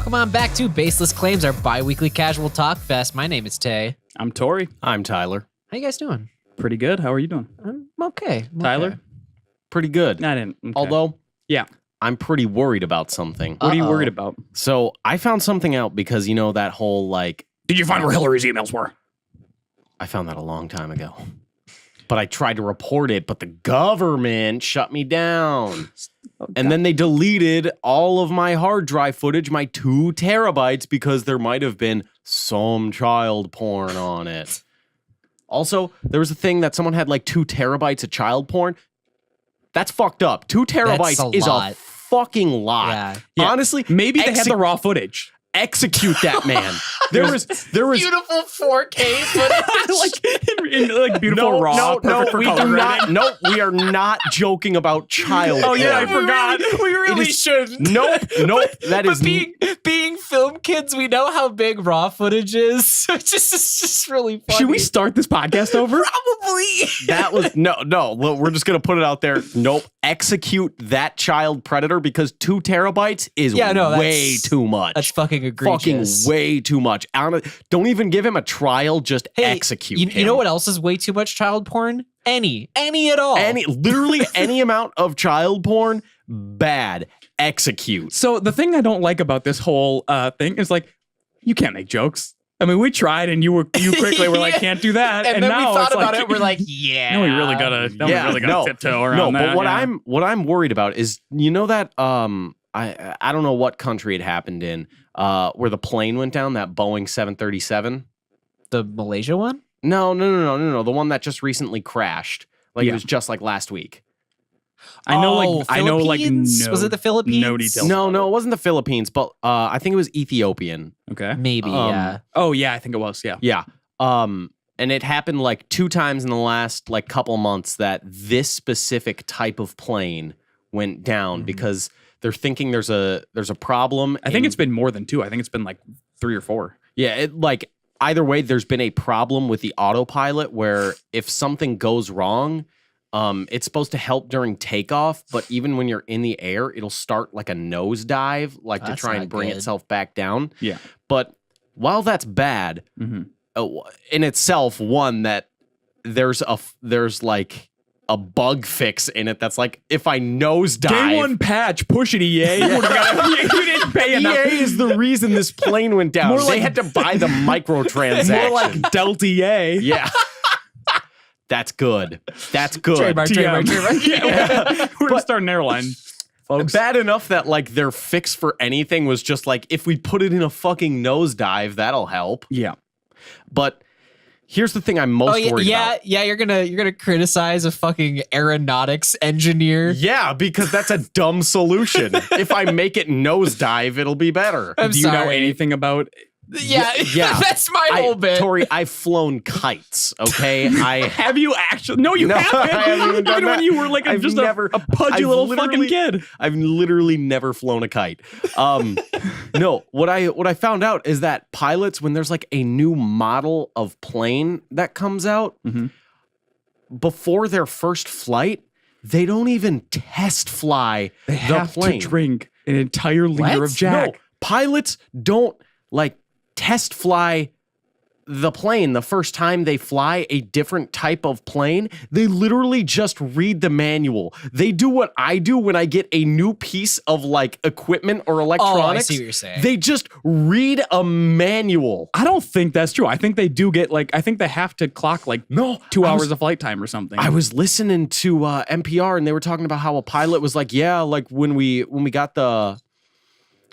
Welcome on back to Baseless Claims, our bi-weekly casual talk fest. My name is Tay. I'm Tori. I'm Tyler. How you guys doing? Pretty good. How are you doing? I'm okay. Tyler? Okay. Pretty good. I didn't. Okay. Although, yeah. I'm pretty worried about something. What are you worried about? So I found something out because, you know, that whole, like... Did you find where Hillary's emails were? I found that a long time ago. But I tried to report it, but the government shut me down. And then they deleted all of my hard drive footage, my 2 terabytes, because there might have been some child porn on it. Also, there was a thing that someone had like 2 terabytes of child porn. That's fucked up. 2 terabytes is a fucking lot. Yeah. Honestly, Maybe they had the raw footage. Execute that man. There was beautiful 4K footage. like beautiful raw. Perfect for we do color not. grading. No, we are not joking about child. Oh yeah, I porn. forgot. We really shouldn't. Nope. That is being film kids, we know how big raw footage is. It's just really funny. Should we start this podcast over? Probably. that was no. Look, we're just gonna put it out there. Nope. Execute that child predator because 2 terabytes is way too much. That's fucking egregious. Fucking way too much. Don't even give him a trial. Just execute him. You know what else is way too much child porn? Any at all. Literally any amount of child porn, bad. Execute. So the thing I don't like about this whole thing is like, you can't make jokes. I mean, we tried, and you quickly were like, "Can't do that." And then now we thought it's about like, it. We're like, "Yeah, no, we really gotta tiptoe around that." But what I'm worried about is, you know that I don't know what country it happened in, where the plane went down, that Boeing 737. The Malaysia one? No, the one that just recently crashed. Like it was just like last week. I know, Philippines? Was it the Philippines? No details. No, it wasn't the Philippines, but I think it was Ethiopian. Okay. Maybe, yeah. Oh, yeah, I think it was, yeah. Yeah. And it happened like 2 times in the last like couple months that this specific type of plane went down because they're thinking there's a problem. I think it's been more than 2. I think it's been like 3 or 4. Yeah, either way, there's been a problem with the autopilot where if something goes wrong, it's supposed to help during takeoff, but even when you're in the air, it'll start like a nosedive, like to try and bring itself back down. Yeah. But while that's bad, in itself, one that there's like a bug fix in it that's like, if I nosedive, Day 1 patch, push it, EA. You didn't pay enough. EA is the reason this plane went down. They had to buy the microtransaction. More like Delta EA. Yeah. That's good. Trademark. Yeah. We're going to start an airline, folks. Bad enough that like their fix for anything was just like, if we put it in a fucking nosedive, that'll help. Yeah. But here's the thing I'm most worried about. Yeah, you're gonna criticize a fucking aeronautics engineer. Yeah, because that's a dumb solution. If I make it nosedive, it'll be better. I'm Do you know anything about... Yeah, that's my whole bit. Tori, I've flown kites, okay? Have you actually? No, you haven't. I haven't even done Even when that. you were like a pudgy little fucking kid. I've literally never flown a kite. No, what I found out is that pilots, when there's like a new model of plane that comes out, before their first flight, they don't even test fly They have the plane. to drink an entire liter of Jack. No, pilots don't like test fly the plane the first time they fly a different type of plane. They literally just read the manual. They do what I do when I get a new piece of like equipment or electronics. Oh, I see what you're saying. They just read a manual. I don't think that's true. I think they do get I think they have to clock 2 hours of flight time or something. I was listening to NPR and they were talking about how a pilot was like, yeah, like when we got the,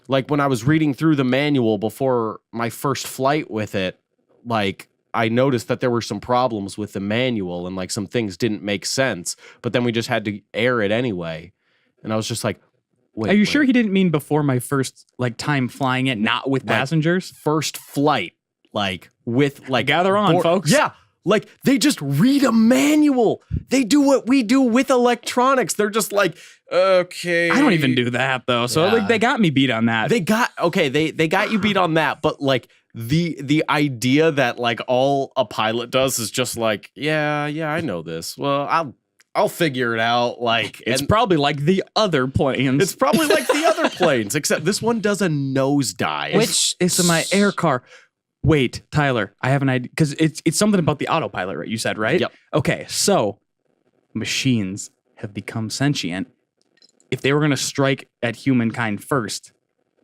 like when I was reading through the manual before my first flight with it, like I noticed that there were some problems with the manual and like some things didn't make sense, but then we just had to air it anyway. And I was just like, wait. Are you sure he didn't mean before my first time flying it, not with passengers? First flight, like with like gather on, folks. Yeah. Like they just read a manual. They do what we do with electronics. They're just like, okay. I don't even do that though. So they got me beat on that. They got you beat on that, but like the idea that like all a pilot does is just like, yeah, I know this. Well, I'll figure it out. Like It's probably like the other planes. it's probably like the other planes, except this one does a nosedive. Which It's in my air car. Wait, Tyler, I have an idea because it's something about the autopilot, right? You said, right? Yep. Okay, so machines have become sentient. If they were going to strike at humankind first,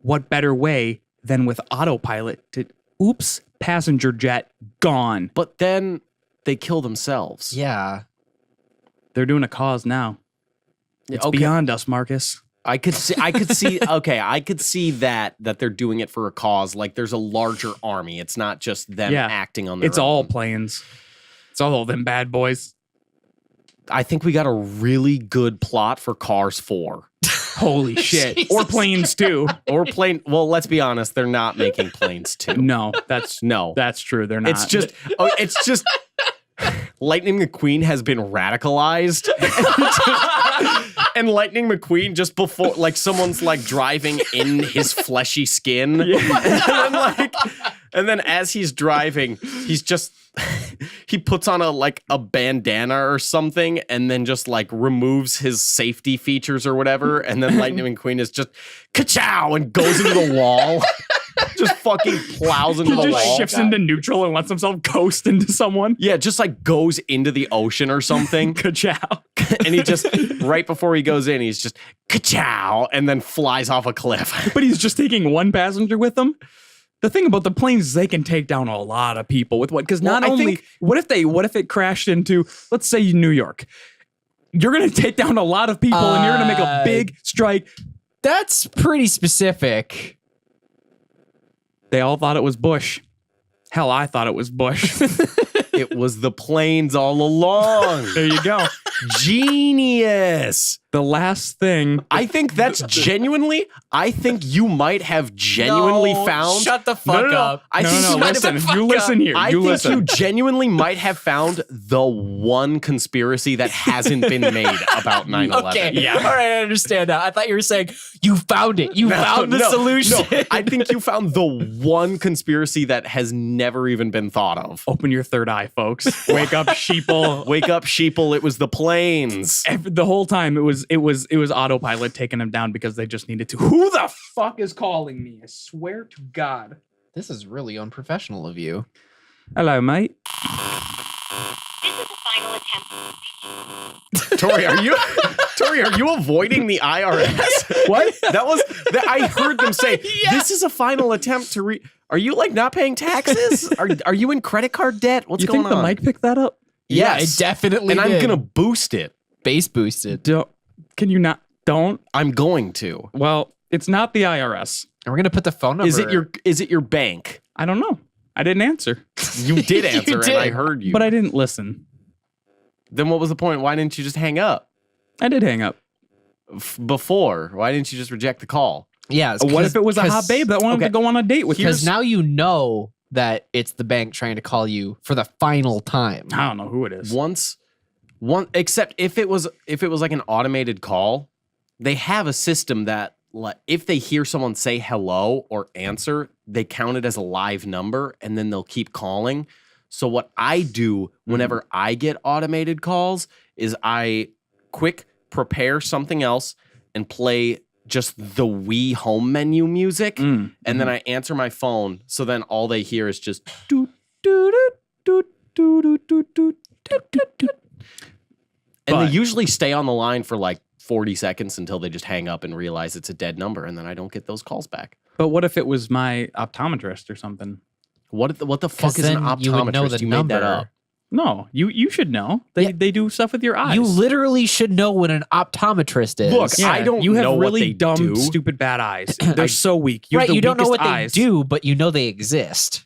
what better way than with autopilot to, oops, passenger jet gone. But then they kill themselves. yeah. They're doing a cause now. It's beyond us, Marcus. I could see okay, I could see that they're doing it for a cause. Like there's a larger army. It's not just them acting on their It's own. all planes. It's all them bad boys. I think we got a really good plot for Cars 4. Holy shit. Jesus Or planes too. Or plane. Well, let's be honest, they're not making planes 2. No, that's true. They're not. It's just Lightning McQueen has been radicalized. And Lightning McQueen just before, like, someone's like driving in his fleshy skin. And then as he's driving, he's just he puts on a bandana or something and then just like removes his safety features or whatever. And then Lightning McQueen is just ka-chow and goes into the wall. Just fucking plows into He the just wall. shifts into neutral and lets himself coast into someone. Yeah, just like goes into the ocean or something. Ka-chow. And he just, right before he goes in, he's just ka-chow and then flies off a cliff. But he's just taking one passenger with him. The thing about the planes is they can take down a lot of people with what? Because what if it crashed into, let's say, New York? You're going to take down a lot of people and you're going to make a big strike. That's pretty specific. They all thought it was Bush. Hell, I thought it was Bush. It was the planes all along. There you go. Genius. The last thing. I think that's genuinely, I think you might have genuinely No, found. shut the fuck up. I think you might listen. have, You listen here. I You think listen. you genuinely might have found the one conspiracy that hasn't been made about 9/11. Okay. Yeah. All right, I understand now. I thought you were saying you found it. You found the solution. No, I think you found the one conspiracy that has never even been thought of. Open your third eye, folks. Wake up, sheeple. Wake up, sheeple. It was the planes. The whole time it was autopilot taking them down because they just needed to. Who the fuck is calling me? I swear to God. This is really unprofessional of you. Hello, mate. This is the final attempt. Tori, are you avoiding the IRS? What? I heard them say, this is a final attempt to Are you like not paying taxes? Are you in credit card debt? What's You going think the on? mic picked that up? Yeah, Yes. it definitely And I'm did. going to boost it. Bass boosted. Don't. Can you not? Don't. I'm going to. Well, it's not the IRS. And we're going to put the phone number. Is it your bank? I don't know. I didn't answer, You did answer did. and I heard you. but I didn't listen. Then what was the point? Why didn't you just hang up? I did hang up. Before? Why didn't you just reject the call? Yeah. What if it was a hot babe that wanted to go on a date with you? Because now you know that it's the bank trying to call you for the final time. I don't know who it is. Except if it was like an automated call, they have a system that if they hear someone say hello or answer, they count it as a live number and then they'll keep calling. So what I do whenever I get automated calls is I prepare something else and play just the Wii home menu music, and then I answer my phone. So then all they hear is just doot, doot, doot, doot, doot, doot, doot, doot, doot, doot. And they usually stay on the line for like 40 seconds until they just hang up and realize it's a dead number, and then I don't get those calls back. But what if it was my optometrist or something? What the fuck is an then you would know optometrist? the You made that number. up. No, you should know. They do stuff with your eyes. You literally should know what an optometrist is. Look, I don't You have know what really they dumb, do. stupid, bad eyes. They're so weak. You have right, the you don't know what weakest eyes. they do, but you know they exist.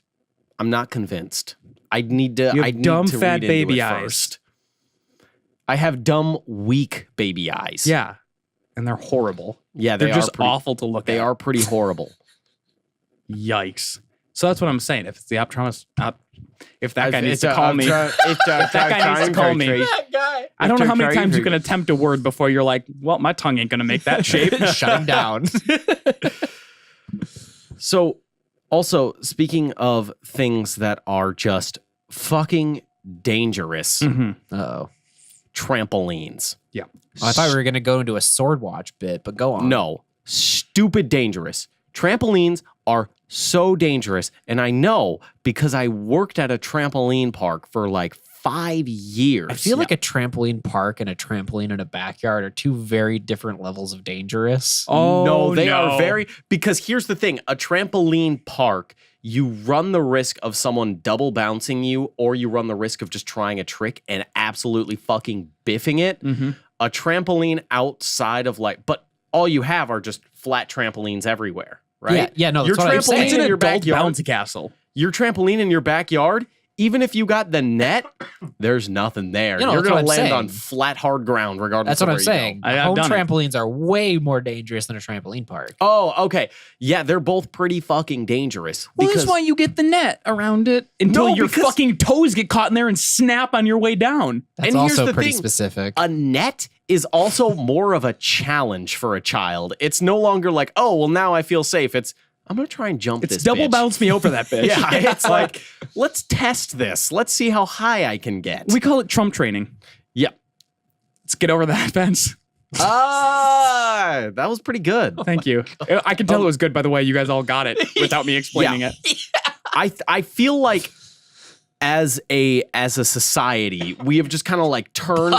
I'm not convinced. I need to. You have I need dumb, to fat read into baby it eyes. first. I have dumb, weak baby eyes. Yeah, and they're horrible. yeah, They're they just are pretty, awful to look at. They are pretty horrible. Yikes. So that's what I'm saying. If it's the optometrist, if that guy needs If to call me, if that guy needs to call me. That guy. I don't know how many Try times you to- can attempt a word before you're like, well, my tongue ain't gonna make that shape. Shut him down. So, also speaking of things that are just fucking dangerous, Mhm. Uh-oh. trampolines. Yeah. Oh, I thought we were gonna go into a sword watch bit, but go on. No, stupid dangerous. Trampolines are so dangerous. And I know because I worked at a trampoline park for like 5 years. I feel like a trampoline park and a trampoline in a backyard are two very different levels of dangerous. Oh, no, they no. are very, because here's the thing, a trampoline park, you run the risk of someone double bouncing you, or you run the risk of just trying a trick and absolutely fucking biffing it. Mhm. A trampoline outside of but all you have are just flat trampolines everywhere, right? Yeah, no, Your that's what I'm trampoline saying. It's an in your adult backyard, bouncy castle. your trampoline in your backyard, even if you got the net, there's nothing there. You know, You're that's going what to I'm land on saying. flat, hard ground regardless That's what of I'm where saying. you go. I've Home done it. trampolines are way more dangerous than a trampoline park. Oh, okay. Yeah, they're both pretty fucking dangerous. Well, that's why you get the net around it until No, your because- fucking toes get caught in there and snap on your way down. That's And here's also the pretty thing. specific. a net is also more of a challenge for a child. It's no longer like, oh, well, now I feel safe. It's, I'm going to try and jump It's this double bitch. bounce me over that bitch. Yeah, it's like, let's test this. Let's see how high I can get. We call it Trump training. Yeah. Let's get over that fence. Ah, that was pretty good. Thank you. I can tell it was good, by the way. You guys all got it without me explaining it. I feel like as a society, we have just kind of like turned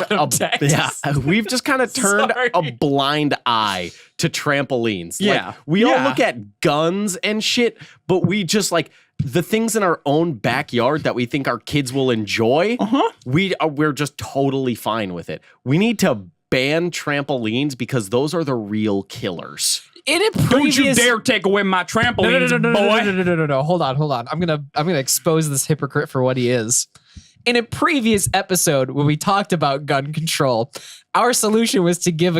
we've just kind of turned Sorry. a blind eye to trampolines. Yeah. Like, we all Yeah. look at guns and shit, but we just like the things in our own backyard that we think our kids will enjoy. Uh-huh. We're just totally fine with it. We need to ban trampolines because those are the real killers. In a Don't previous... you dare take away my trampolines, boy. No. Hold on. I'm gonna expose this hypocrite for what he is. In a previous episode, when we talked about gun control, our solution was to give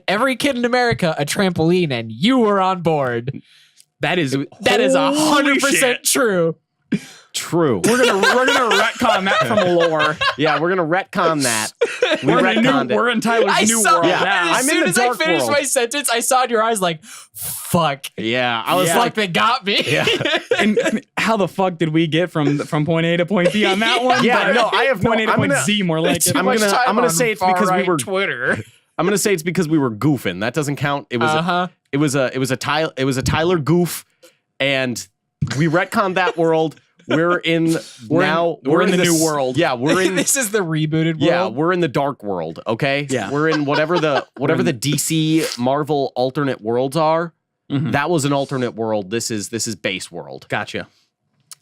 every kid in America, a trampoline, and you were on board. That is Holy 100% shit true. True. We're gonna retcon that from lore. Yeah, we're gonna retcon that. We retconned it. We're in Tyler's I new saw world Yeah. now. as I'm in soon the as I dark finished world. my sentence, I saw in your eyes like, fuck. Yeah, I was It's like they got me. Yeah. And how the fuck did we get from point A to point B on that one? Yeah, But no, I have no- point A to I'm point gonna- Z more like it. I'm gonna say it's because we were Twitter. I'm gonna say it's because we were goofing. That doesn't count. It was it was a Tyler goof, and we retconned that world. We're in we're in the this- new world. Yeah, we're in This is the rebooted world. yeah, we're in the dark world, okay? Yeah. We're in whatever the DC Marvel alternate worlds are. Mhm. That was an alternate world. This is base world. Gotcha.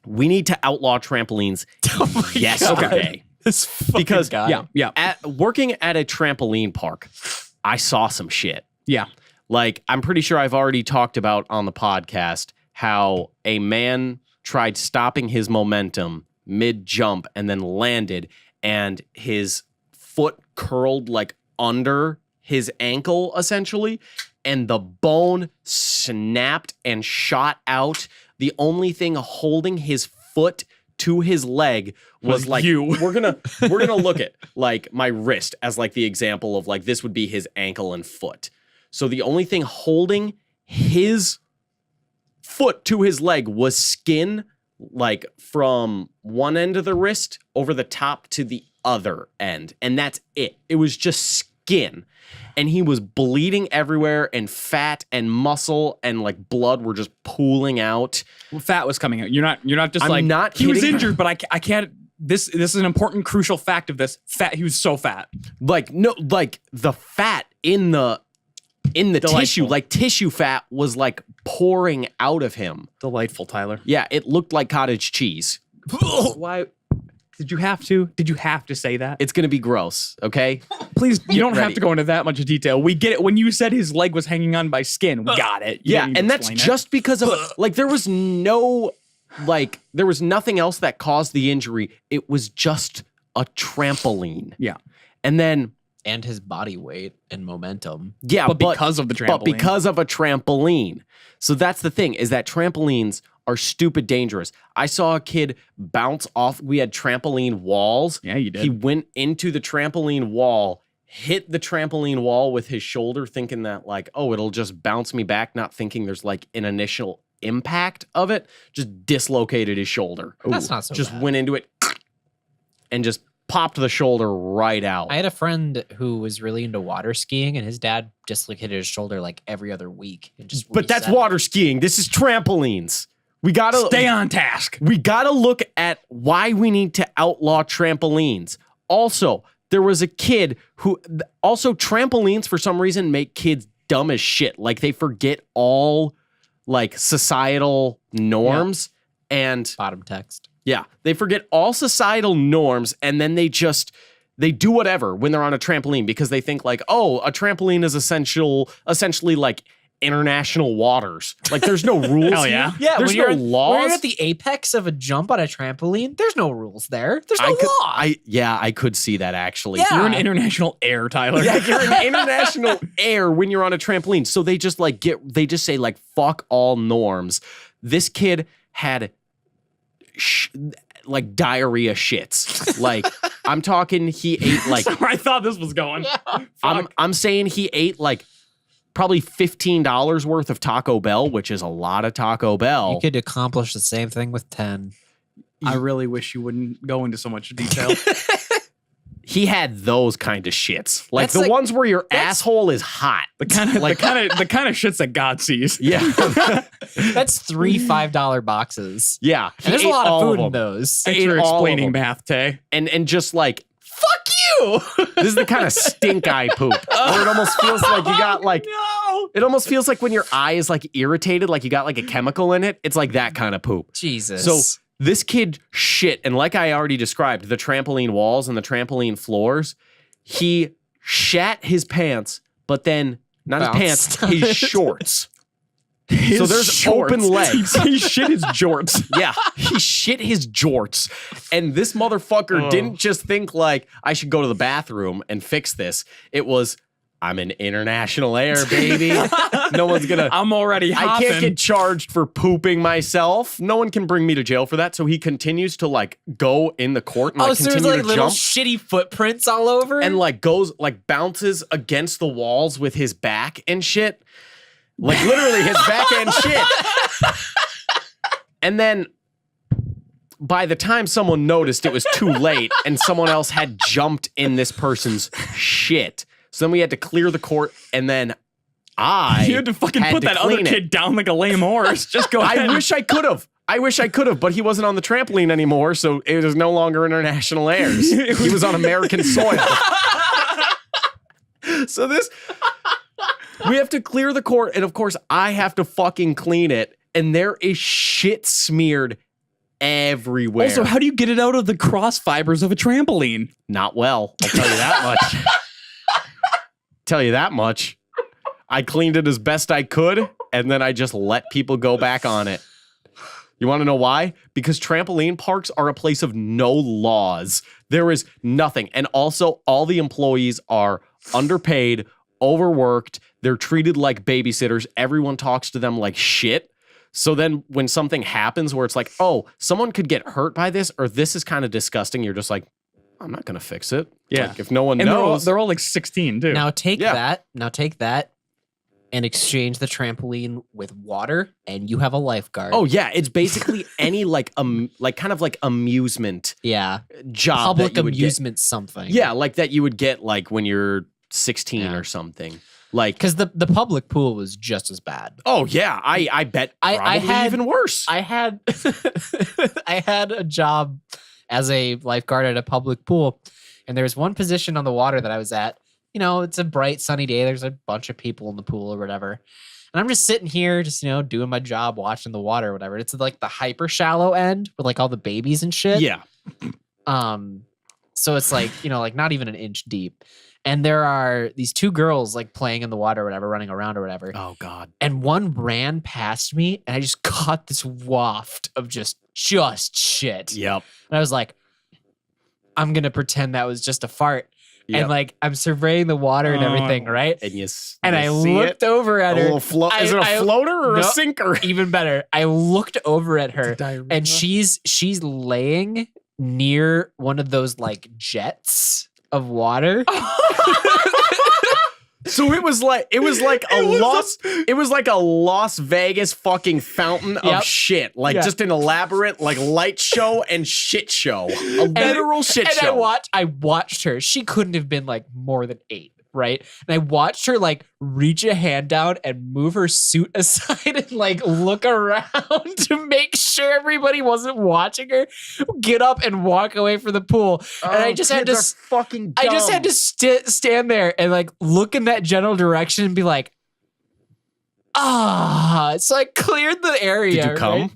We need to outlaw trampolines Oh my yesterday. This fucking Because- guy. Yeah. Working at a trampoline park, I saw some shit. Yeah. Like, I'm pretty sure I've already talked about on the podcast how a man tried stopping his momentum mid-jump and then landed, and his foot curled like under his ankle, essentially, and the bone snapped and shot out. The only thing holding his foot to his leg was like you. we're gonna look at like my wrist as like the example of like this would be his ankle and foot. So the only thing holding his foot to his leg was skin, like from one end of the wrist over the top to the other end, and that's it. It was just skin. And he was bleeding everywhere, and fat and muscle and like blood were just pooling out. Fat was coming out. You're not just I'm like not he was kidding. injured, but I can't. This is an important, crucial fact of this. Fat. He was so fat. Like no, like the fat in the Delightful. tissue, like tissue fat was like pouring out of him. Delightful, Tyler. Yeah, it looked like cottage cheese. Why did you have to? Did you have to say that? It's gonna be gross, okay? Please, you don't have ready. to go into that much detail. We get it. When you said his leg was hanging on by skin, we got it. You Yeah, didn't need and to that's explain it. just because of like there was nothing else that caused the injury. It was just a trampoline. Yeah. And then And his body weight and momentum. yeah, But because of the trampoline. But because of a trampoline. So that's the thing, is that trampolines are stupid dangerous. I saw a kid bounce off. We had trampoline walls. Yeah, you did. He went into the trampoline wall, hit the trampoline wall with his shoulder, thinking that like, oh, it'll just bounce me back, not thinking there's like an initial impact of it. Just dislocated his shoulder. That's not so Just bad. went into it and just popped the shoulder right out. I had a friend who was really into water skiing, and his dad dislocated his shoulder like every other week. And just But that's reset. water skiing. This is trampolines. We gotta Stay on task. We gotta look at why we need to outlaw trampolines. Also, there was a kid who also trampolines for some reason make kids dumb as shit. Like they forget all like societal norms and Bottom text. yeah, they forget all societal norms and then they do whatever when they're on a trampoline because they think like, oh, a trampoline is essentially like international waters. Like there's no rules. Hell yeah. here. There's no When laws. you're at the apex of a jump on a trampoline, there's no rules there. There's no law. I could see that actually. Yeah. You're in international air, Tyler. Yeah, you're in international air when you're on a trampoline. So they just say like fuck all norms. This kid had like diarrhea shits. Like I'm talking he ate like I thought this was going. I'm saying he ate like probably $15 worth of Taco Bell, which is a lot of Taco Bell. You could accomplish the same thing with 10. I really wish you wouldn't go into so much detail. He had those kind of shits. Like That's the like- ones where your asshole is hot. The kind of Like- the kind of shits that God sees. Yeah. That's 3 $5 boxes. Yeah. And there's a He ate lot of all food in them. those. Thanks ate for all of explaining them. math, Tay. And just like Fuck you! this is the kind of stink eye poop where it almost feels like you got like No. it almost feels like when your eye is like irritated, like you got like a chemical in it. It's like that kind of poop. Jesus. So this kid shit, and like I already described, the trampoline walls and the trampoline floors, he shat his pants, but then not Bounced. his pants, his shorts. His So there's shorts. open legs. He shit his jorts. Yeah, he shit his jorts. And this motherfucker didn't just think like, I should go to the bathroom and fix this. It was, I'm in international air, baby. No one's gonna... I'm already I hopping. can't get charged for pooping myself. No one can bring me to jail for that. So he continues to like go in the court and like so there's continue like to little jump shitty footprints all over. and like goes like bounces against the walls with his back and shit. Like literally his back and shit. And then by the time someone noticed, it was too late and someone else had jumped in this person's shit. So then we had to clear the court and then You had to fucking put that other clean it. kid down like a lame horse. Just go ahead. I wish I could have, but he wasn't on the trampoline anymore, so it was no longer international airs. He was on American soil. So we have to clear the court, and of course, I have to fucking clean it, and there is shit smeared everywhere. Also, how do you get it out of the cross fibers of a trampoline? Not well, I'll tell you that much. Tell you that much. I cleaned it as best I could, and then I just let people go back on it. You want to know why? Because trampoline parks are a place of no laws. There is nothing. And also, all the employees are underpaid, overworked. They're treated like babysitters. Everyone talks to them like shit. So then when something happens where it's like, oh, someone could get hurt by this, or this is kind of disgusting, you're just like, I'm not going to fix it. Yeah. Like, if no one And knows. they're all like 16 too. Now take Yeah. that and exchange the trampoline with water and you have a lifeguard. Oh yeah, it's basically any like kind of like amusement yeah. job. Public that you would get. amusement something. Yeah, like that you would get like when you're 16 Yeah. or something. Like, Because the public pool was just as bad. oh yeah, I bet I probably had- even worse. I had I had a job as a lifeguard at a public pool, and there was one position on the water that I was at. You know, it's a bright sunny day. There's a bunch of people in the pool or whatever. And I'm just sitting here, just, you know, doing my job, watching the water or whatever. It's like the hyper shallow end with like all the babies and shit. yeah. So it's like, you know, like not even an inch deep. And there are these two girls like playing in the water or whatever, running around or whatever. Oh god. And one ran past me and I just caught this waft of just shit. Yep. And I was like, I'm going to pretend that was just a fart. Yep. And like, I'm surveying the water and everything, right? And And I see looked it? over at A her. little is it a floater or a No. sinker? Even better. I looked over at her and she's laying near one of those like jets of water. So it was like a Las Vegas fucking fountain of shit. Like just an elaborate like light show and shit show. A literal shit show. I watched her. She couldn't have been like more than 8. Right. And I watched her like reach a hand down and move her suit aside and like look around to make sure everybody wasn't watching her get up and walk away from the pool. And I just had to fucking dumb. I just had to stand there and like look in that general direction and be like, so I cleared the area. Did you come? Right?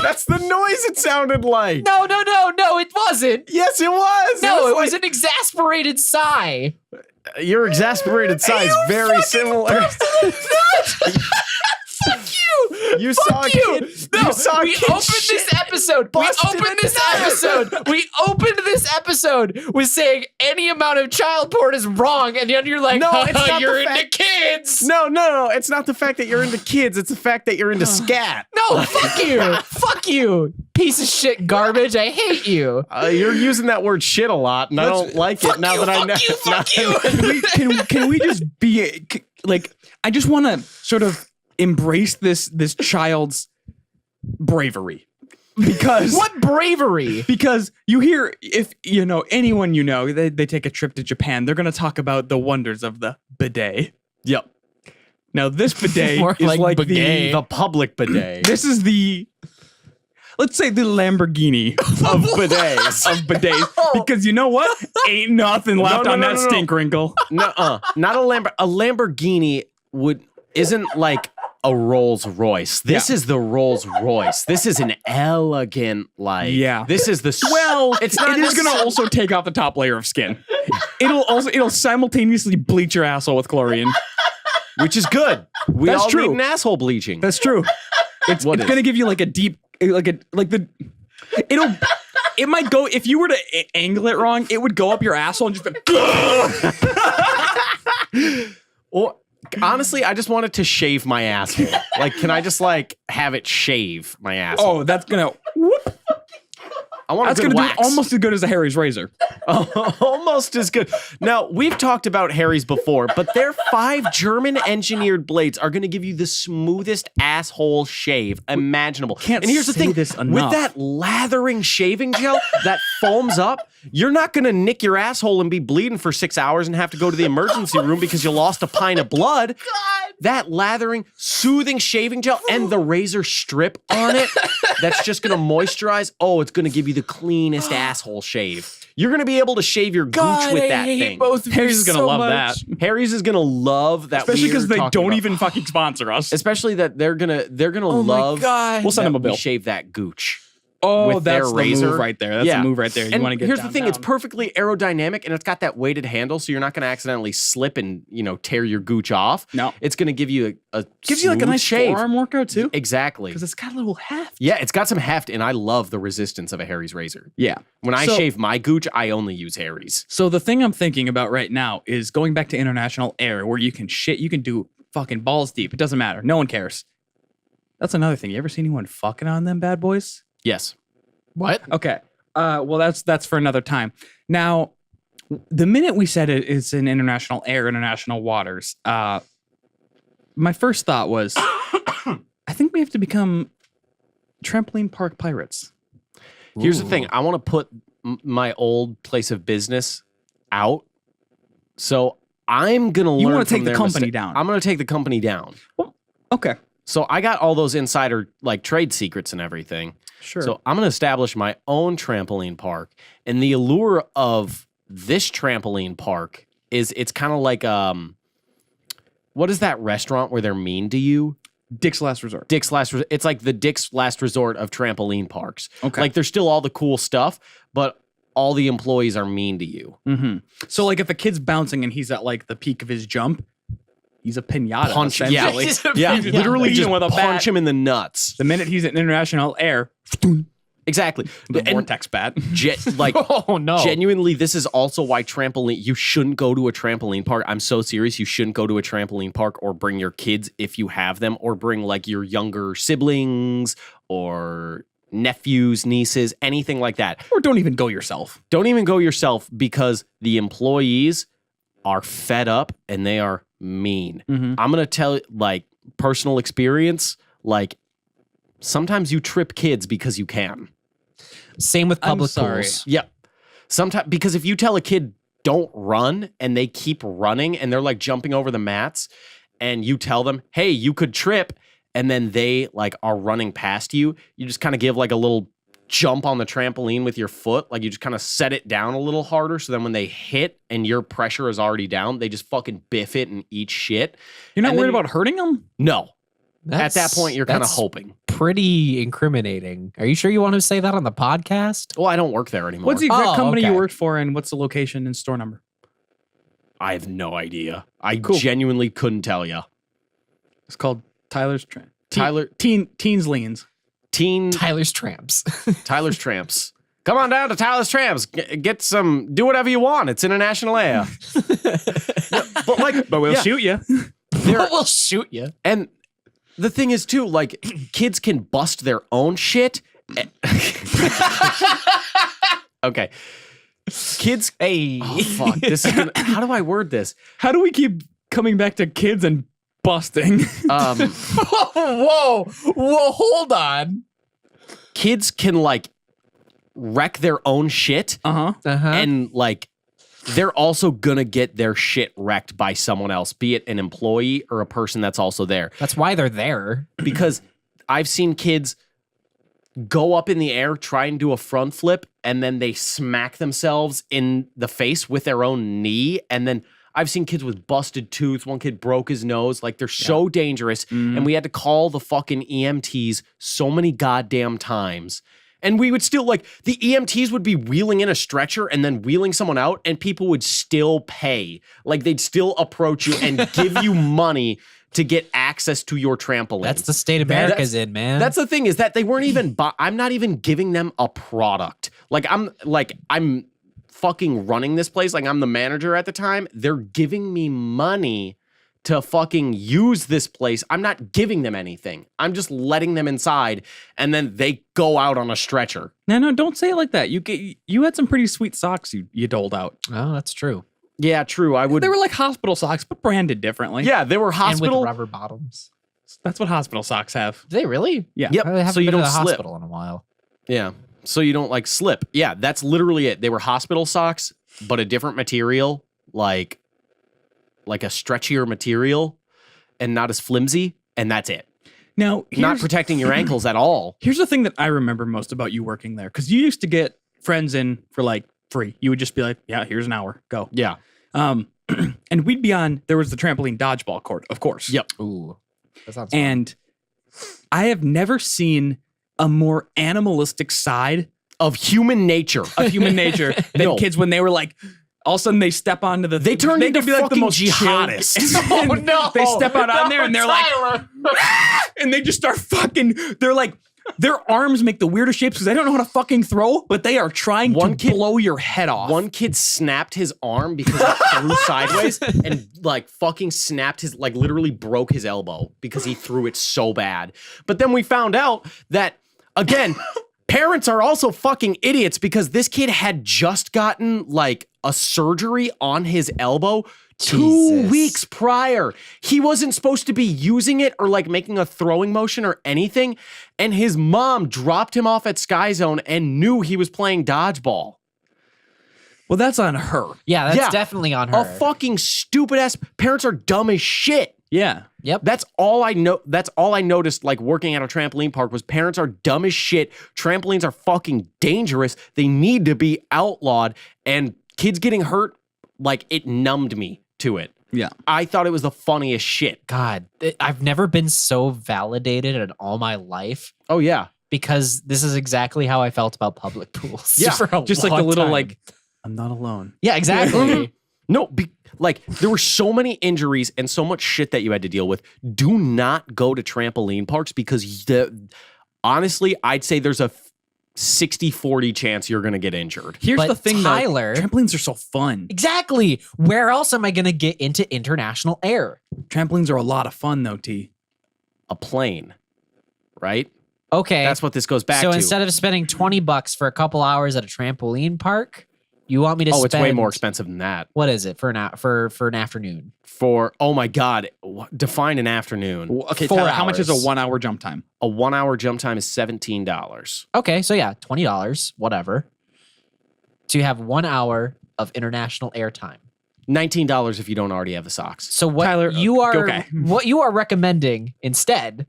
That's the noise it sounded like. No, it wasn't. Yes, it was. No, it was an exasperated sigh. Your exasperated sigh is very similar. Fuck you! You Fuck saw a you! kid. No, You saw a we kid opened shit this episode. busted in We opened this episode with saying any amount of child porn is wrong, and then you're like, No, it's not you're the into fact- kids. No. It's not the fact that you're into kids. It's the fact that you're into scat. No, fuck you. Fuck you. Piece of shit garbage. I hate you. You're using that word shit a lot, and I don't like it now that I know. Fuck you. Can we just be like? I just want to sort of embrace this child's bravery because What bravery? because you hear if you know anyone they take a trip to Japan, they're gonna talk about the wonders of the bidet. Yep. Now this bidet More is like like bidet. The public bidet. this is the let's say the Lamborghini of bidets. of bidets because you know what? Ain't nothing left no, on no, that no, no. stink wrinkle. Nuh-uh. Not a Lamborghini isn't like a Rolls Royce. This is the Rolls Royce. This is an elegant like. Yeah. This is the It's not. It is going to also take out the top layer of skin. It'll simultaneously bleach your asshole with chlorine. which is good. We That's all true. need an asshole bleaching. That's true. It's What is? going to give you like a deep it might go if you were to angle it wrong. It would go up your asshole and just be. Or honestly, I just wanted to shave my asshole. Like, can I just like have it shave my asshole? Oh, that's gonna. Whoop. I want That's a good gonna wax. do almost as good as a Harry's razor. Almost as good. Now, we've talked about Harry's before, but their 5 German-engineered blades are going to give you the smoothest asshole shave imaginable. Can't and here's the say thing, this with enough. that lathering shaving gel that foams up, you're not going to nick your asshole and be bleeding for 6 hours and have to go to the emergency room because you lost a pint of blood. That lathering, soothing shaving gel and the razor strip on it that's just going to moisturize. Oh, it's going to give you the cleanest asshole shave. You're going to be able to shave your gooch with that thing. Harry's is gonna love that, Harry's is going to love that. especially because they talking don't about- even fucking sponsor us. Especially that they're going to Oh my love God. We'll send that them a we bill. shave that gooch. Oh, with their that's the razor. move right there. That's Yeah. the move right there. You And want to get here's down, the thing, it's down. perfectly aerodynamic and it's got that weighted handle so you're not going to accidentally slip and, tear your gooch off. No. It's going to give you a Gives you like a smooth nice shave. forearm workout too. Exactly. Because it's got a little heft. Yeah, it's got some heft and I love the resistance of a Harry's razor. Yeah. When I So- shave my gooch, I only use Harry's. So the thing I'm thinking about right now is going back to international air where you can do fucking balls deep. It doesn't matter. No one cares. That's another thing. You ever see anyone fucking on them bad boys? Yes. What? Okay. Well, that's for another time. Now, the minute we said it's in international air, international waters, my first thought was, I think we have to become trampoline park pirates. Here's the thing. I want to put my old place of business out. So I'm going to learn You want to from take the their company mistake. down. I'm going to take the company down. Okay. So I got all those insider like trade secrets and everything. Sure. So I'm going to establish my own trampoline park. And the allure of this trampoline park is it's kind of like what is that restaurant where they're mean to you? Dick's Last Resort. Dick's Last Resort. It's like the Dick's Last Resort of trampoline parks. Okay. Like there's still all the cool stuff, but all the employees are mean to you. Mm-hmm. So like if a kid's bouncing and he's at like the peak of his jump, he's a pinata. Punch, yeah, essentially. yeah, He's just literally beating just with a punch bat. him in the nuts. The minute he's in international air, Exactly. the And vortex bat. like Oh no. genuinely, this is also why you shouldn't go to a trampoline park. I'm so serious. You shouldn't go to a trampoline park or bring your kids if you have them, or bring like your younger siblings or nephews, nieces, anything like that. Or don't even go yourself. Don't even go yourself because the employees are fed up and they are mean. Mhm. I'm going to tell like personal experience, like sometimes you trip kids because you can. Same with I'm public sorry. pools. Yep. Sometimes because if you tell a kid don't run and they keep running and they're like jumping over the mats and you tell them, hey, you could trip, and then they like are running past you, you just kind of give like a little jump on the trampoline with your foot. Like you just kind of set it down a little harder. So then when they hit and your pressure is already down, they just fucking biff it and eat shit. You're not And then worried about hurting them? No. That's- At that point, you're kind of that's hoping. Pretty incriminating. Are you sure you want to say that on the podcast? Well, I don't work there anymore. What's the exact Oh, company okay. you worked for, and what's the location and store number? I have no idea. I Cool. genuinely couldn't tell you. It's called Tyler's Tyler- Teens Leans. Tyler's Tramps. Tyler's Tramps. Come on down to Tyler's Tramps. Get some, do whatever you want. It's international air. But like, But we'll yeah, shoot you. We'll shoot you. And the thing is too, like kids can bust their own shit. Okay. Kids. Hey. Oh, fuck. This is gonna, how do I word this? How do we keep coming back to kids and busting? Whoa, hold on. Kids can like wreck their own shit. Uh-huh. And like they're also gonna get their shit wrecked by someone else, be it an employee or a person that's also there. That's why they're there. Because I've seen kids go up in the air, try and do a front flip, and then they smack themselves in the face with their own knee. And then I've seen kids with busted tooth. One kid broke his nose. Like they're so dangerous. And we had to call the fucking EMTs so many goddamn times. And we would still like the EMTs would be wheeling in a stretcher and then wheeling someone out, and people would still pay. Like they'd still approach you and give you money to get access to your trampoline. That's the state America's in, man. That's the thing, is that they weren't even I'm not even giving them a product. I'm fucking running this place. Like I'm the manager at the time. They're giving me money to fucking use this place. I'm not giving them anything. I'm just letting them inside, and then they go out on a stretcher. No, don't say it like that. You had some pretty sweet socks you doled out. Oh, that's true. Yeah, true. I would. They were like hospital socks, but branded differently. Yeah, they were And hospital. with rubber bottoms. That's what hospital socks have. Do they really? Yeah. Yep. I haven't So you been to don't the slip. hospital in a while. Yeah. So you don't like slip. Yeah, that's literally it. They were hospital socks, but a different material, like a stretchier material and not as flimsy. And that's it. Now, Not protecting your ankles at all. here's the thing that I remember most about you working there, because you used to get friends in for like free. You would just be like, yeah, here's an hour, go. Yeah. And we'd be on, there was the trampoline dodgeball court, of course. Yep. Ooh. That sounds fun. And I have never seen a more animalistic side Of human nature. of human nature than No. kids when they were like, all of a sudden they step onto the. They turned into could be like the fucking most chill- jihadists. And Oh, no. They step out on there and they're like, Tyler. and they just start fucking. They're like, their arms make the weirdest shapes because they don't know how to fucking throw, but they are trying One to kid- blow your head off. One kid snapped his arm because it threw sideways and like fucking snapped his, like literally broke his elbow because he threw it so bad. But then we found out that, again, parents are also fucking idiots because this kid had just gotten like a surgery on his elbow 2 Jesus. weeks prior. He wasn't supposed to be using it or like making a throwing motion or anything. And his mom dropped him off at Sky Zone and knew he was playing dodgeball. Well, that's on her. Yeah, that's Yeah. definitely on her. A fucking stupid ass. Parents are dumb as shit. Yeah. Yep. That's all I know. That's all I noticed. Like working at a trampoline park was parents are dumb as shit. Trampolines are fucking dangerous. They need to be outlawed. And kids getting hurt, like it numbed me to it. Yeah. I thought it was the funniest shit. God, I've never been so validated in all my life Oh yeah. because this is exactly how I felt about public pools. Yeah, for a Just like the long little time. like, I'm not alone. Yeah, exactly. No, like there were so many injuries and so much shit that you had to deal with. Do not go to trampoline parks because honestly, I'd say there's a 60-40 chance you're going to get injured. Here's But the thing, Tyler- though. Trampolines are so fun. Exactly. Where else am I going to get into international air? Trampolines are a lot of fun, though, T. A plane, right? Okay. That's what this goes back so to. instead of spending $20 for a couple hours at a trampoline park, You want me to Oh, spend... it's way more expensive than that. What is it for an afternoon? For, oh my God, define an afternoon. Okay, 4 Tyler, how much is a hours. 1 hour jump time? A 1 hour jump time is $17. Okay, so yeah, $20, whatever. To have 1 hour of international airtime. $19 if you don't already have the socks. So what Tyler, you are okay. what you are recommending instead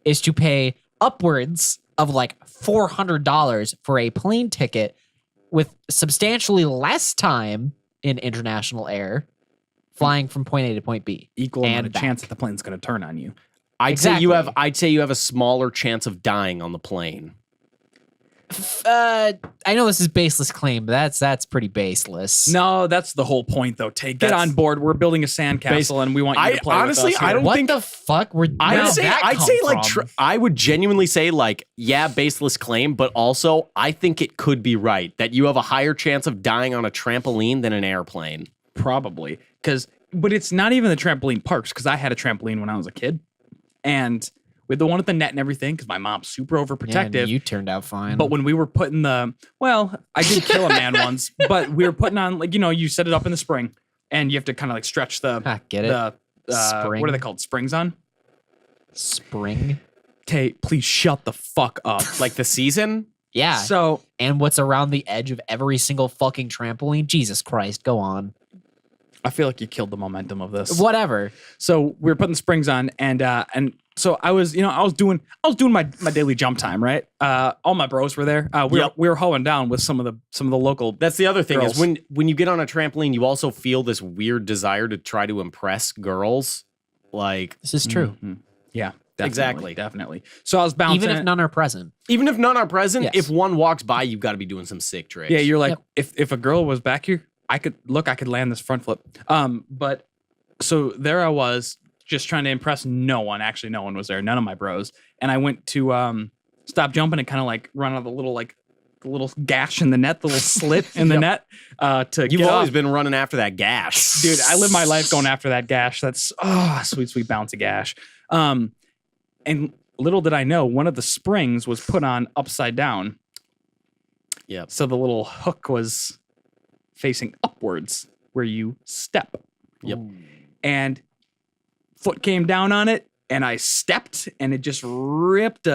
is to pay upwards of like $400 for a plane ticket with substantially less time in international air, flying from point A to point B. Equal And amount of back. chance that the plane's going to turn on you. I'd Exactly. say you have a smaller chance of dying on the plane. I know this is baseless claim, but that's pretty baseless. No, that's the whole point, though. Get That's- on board. We're building a sandcastle, and we want you to play honestly, with us here. I don't what think- the fuck? Where I'd did say that come like from? I would genuinely say like, yeah, baseless claim, but also I think it could be right that you have a higher chance of dying on a trampoline than an airplane. Probably. But it's not even the trampoline parks, because I had a trampoline when I was a kid. And with the one with the net and everything, because my mom's super Yeah, overprotective. you turned out fine. But when we were putting I did kill a man once, but we were putting on, like, you set it up in the spring, and you have to kind of like stretch Get it? Spring. what are they called? Springs on? Spring. Okay, please shut the fuck up. Like the season? Yeah. So And what's around the edge of every single fucking trampoline? Jesus Christ, go on. I feel like you killed the momentum of this. Whatever. So we were putting springs on, and so I was doing my daily jump time, right? All my bros were there. We were hoeing down with some of the local. That's the other thing Girls. is when you get on a trampoline, you also feel this weird desire to try to impress girls. Like, This is true. Mhm. Yeah, definitely, Exactly. Definitely. So I was bouncing. Even if none are present. even if none are present, Yes. if one walks by, you've got to be doing some sick tricks. Yeah, you're like, Yep. if a girl was back here, I could land this front flip. But so there I was, just trying to impress no one. Actually, no one was there. None of my bros. And I went to stop jumping and kind of like run out the little gash in the net, the little slit in the net. To You've get always off. been running after that gash. Dude, I live my life going after that gash. That's sweet, sweet bouncy gash. And little did I know, one of the springs was put on upside down. Yep. So the little hook was facing upwards where you step. Yep. And foot came down on it, and I stepped, and it just ripped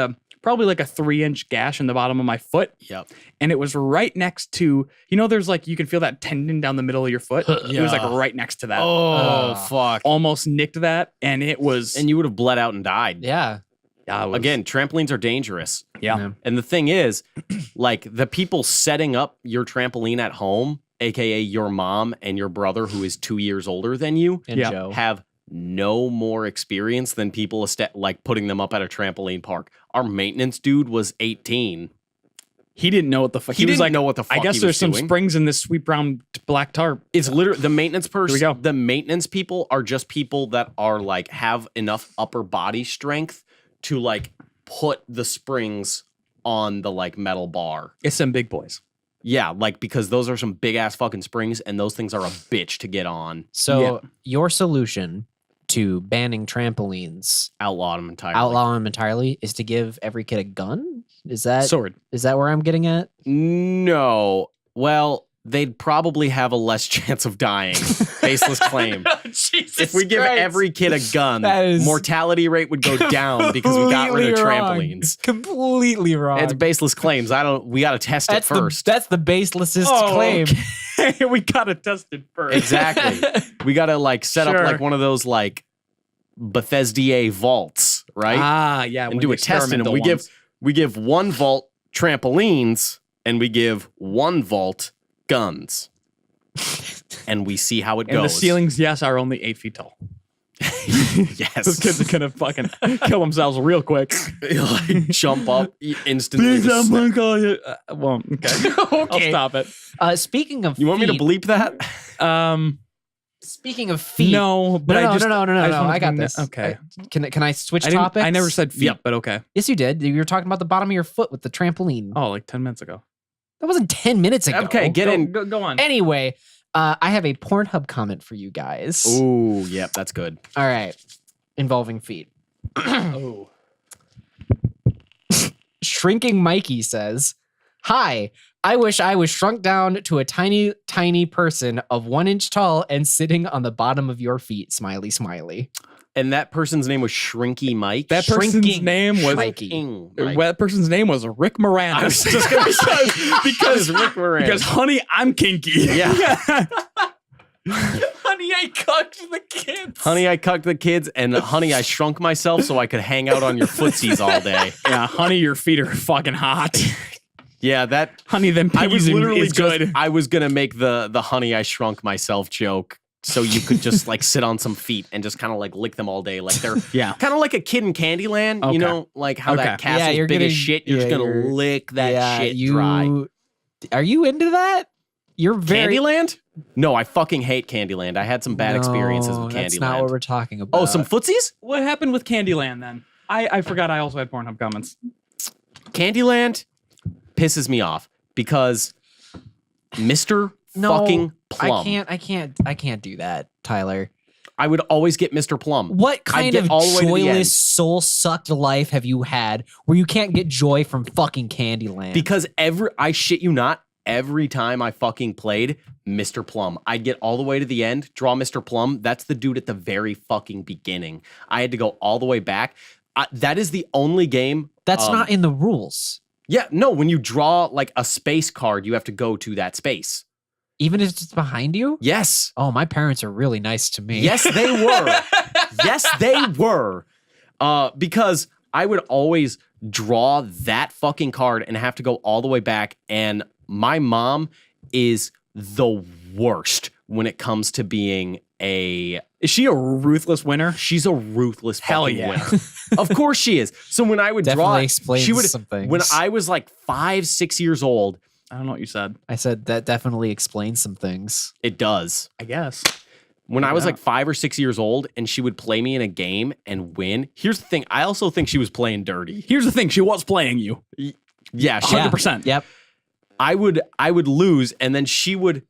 probably like a 3-inch gash in the bottom of my foot. Yep. And it was right next to, there's like, you can feel that tendon down the middle of your foot. It was like Yeah. right next to that. Oh, fuck. Almost nicked that, and it was. And you would have bled out and died. Yeah. Again, trampolines are dangerous. Yeah. And the thing is, like the people setting up your trampoline at home, aka your mom and your brother who is 2 years older than you, And Yeah. Joe. have no more experience than people like putting them up at a trampoline park. Our maintenance dude was 18. He didn't know what the fuck. He was didn't like, know what the fuck I guess he there's was some doing. springs in this sweet brown black tarp. It's literally the maintenance Here we go. person. The maintenance people are just people that are like have enough upper body strength to like put the springs on the like metal bar. It's some big boys. Yeah, like because those are some big ass fucking springs and those things are a bitch to get on. So your solution to banning trampolines, Outlaw them entirely. outlaw them entirely, is to give every kid a gun? Is that Sword. where I'm getting at? No. Well, they'd probably have a less chance of dying. Baseless claim. Jesus If we give every kid a gun, That is mortality rate would go down because we got rid of trampolines. Completely wrong. It's baseless claims. We got to test it first. That's the baselessest claim. We gotta test it first. Exactly. We got to like set up Sure. like one of those like Bethesda vaults, right? Ah, yeah. and do a testing. And we give 1 vault trampolines and we give 1 vault guns. And we see how it And goes. the ceilings, yes, are only 8 feet tall. Those Yes. kids are gonna fucking kill themselves real quick. Like jump up instantly. call you. Well, okay. I'll Okay. stop it. Speaking of You want me to feet- bleep that? Speaking of feet. No, but no, I just no. just wanna I got bring this. that- Okay. Can I switch I didn't. topics? I never said feet, Yep. but okay. Yes, you did. You were talking about the bottom of your foot with the trampoline. Oh, like 10 minutes ago. That wasn't 10 minutes ago. Okay, get in. Go on. Anyway, I have a Pornhub comment for you guys. Ooh, yep, that's good. All right. Involving feet. Oh. Shrinking Mikey says, "Hi, I wish I was shrunk down to a tiny, tiny person of 1 inch tall and sitting on the bottom of your feet. Smiley, smiley. And that person's name was Shrinky Mike. That person's Shrinking. name was Shrinking Mike. that person's name was Rick Moranis. I was just gonna say because Rick Moranis. because honey, I'm kinky. Yeah. Honey, I cucked the kids. Honey, I cucked the kids, and honey, I shrunk myself so I could hang out on your footsies all day. Yeah, honey, your feet are fucking hot. Yeah, that Honey, them I was piggies literally is good. I was gonna make the honey I shrunk myself joke, so you could just like sit on some feet and just kind of like lick them all day, like they're Yeah. kind of like a kid in Candyland. Okay. You know, like how that Okay. castle's you're big gonna- as shit. You're yeah, just gonna you're- lick that shit you, dry. Are you into that? You're very Candyland? No, I fucking hate Candyland. I had some bad experiences with Candyland. That's not what we're talking about. Oh, some footsies? What happened with Candyland then? I forgot I also had Pornhub comments. Candyland pisses me off because Mr. fucking Plum. I can't do that, Tyler. I would always get Mr. Plum. What kind get of all the way to the end. joyless, soul-sucked life have you had where you can't get joy from fucking Candyland? Because I shit you not, every time I fucking played Mr. Plum, I'd get all the way to the end, draw Mr. Plum. That's the dude at the very fucking beginning. I had to go all the way back. That is the only game. that's not in the rules. Yeah, no, when you draw like a space card, you have to go to that space. Even if it's behind you? Yes. Oh, my parents are really nice to me. Yes, they were. Yes, they were. Because I would always draw that fucking card and have to go all the way back. And my mom is the worst when it comes to being a. Is she a ruthless winner? She's a ruthless Hell fucking yeah. winner. Of course she is. So when I would Definitely draw, explains she would. some things. When I was like 5, 6 years old, I don't know what you said. I said that definitely explains some things. it does. I guess. When I was Yeah. like 5 or 6 years old and she would play me in a game and win. Here's the thing. I also think she was playing dirty. Here's the thing. She was playing you. Yeah, she, 100%. Yep. I would lose and then she would,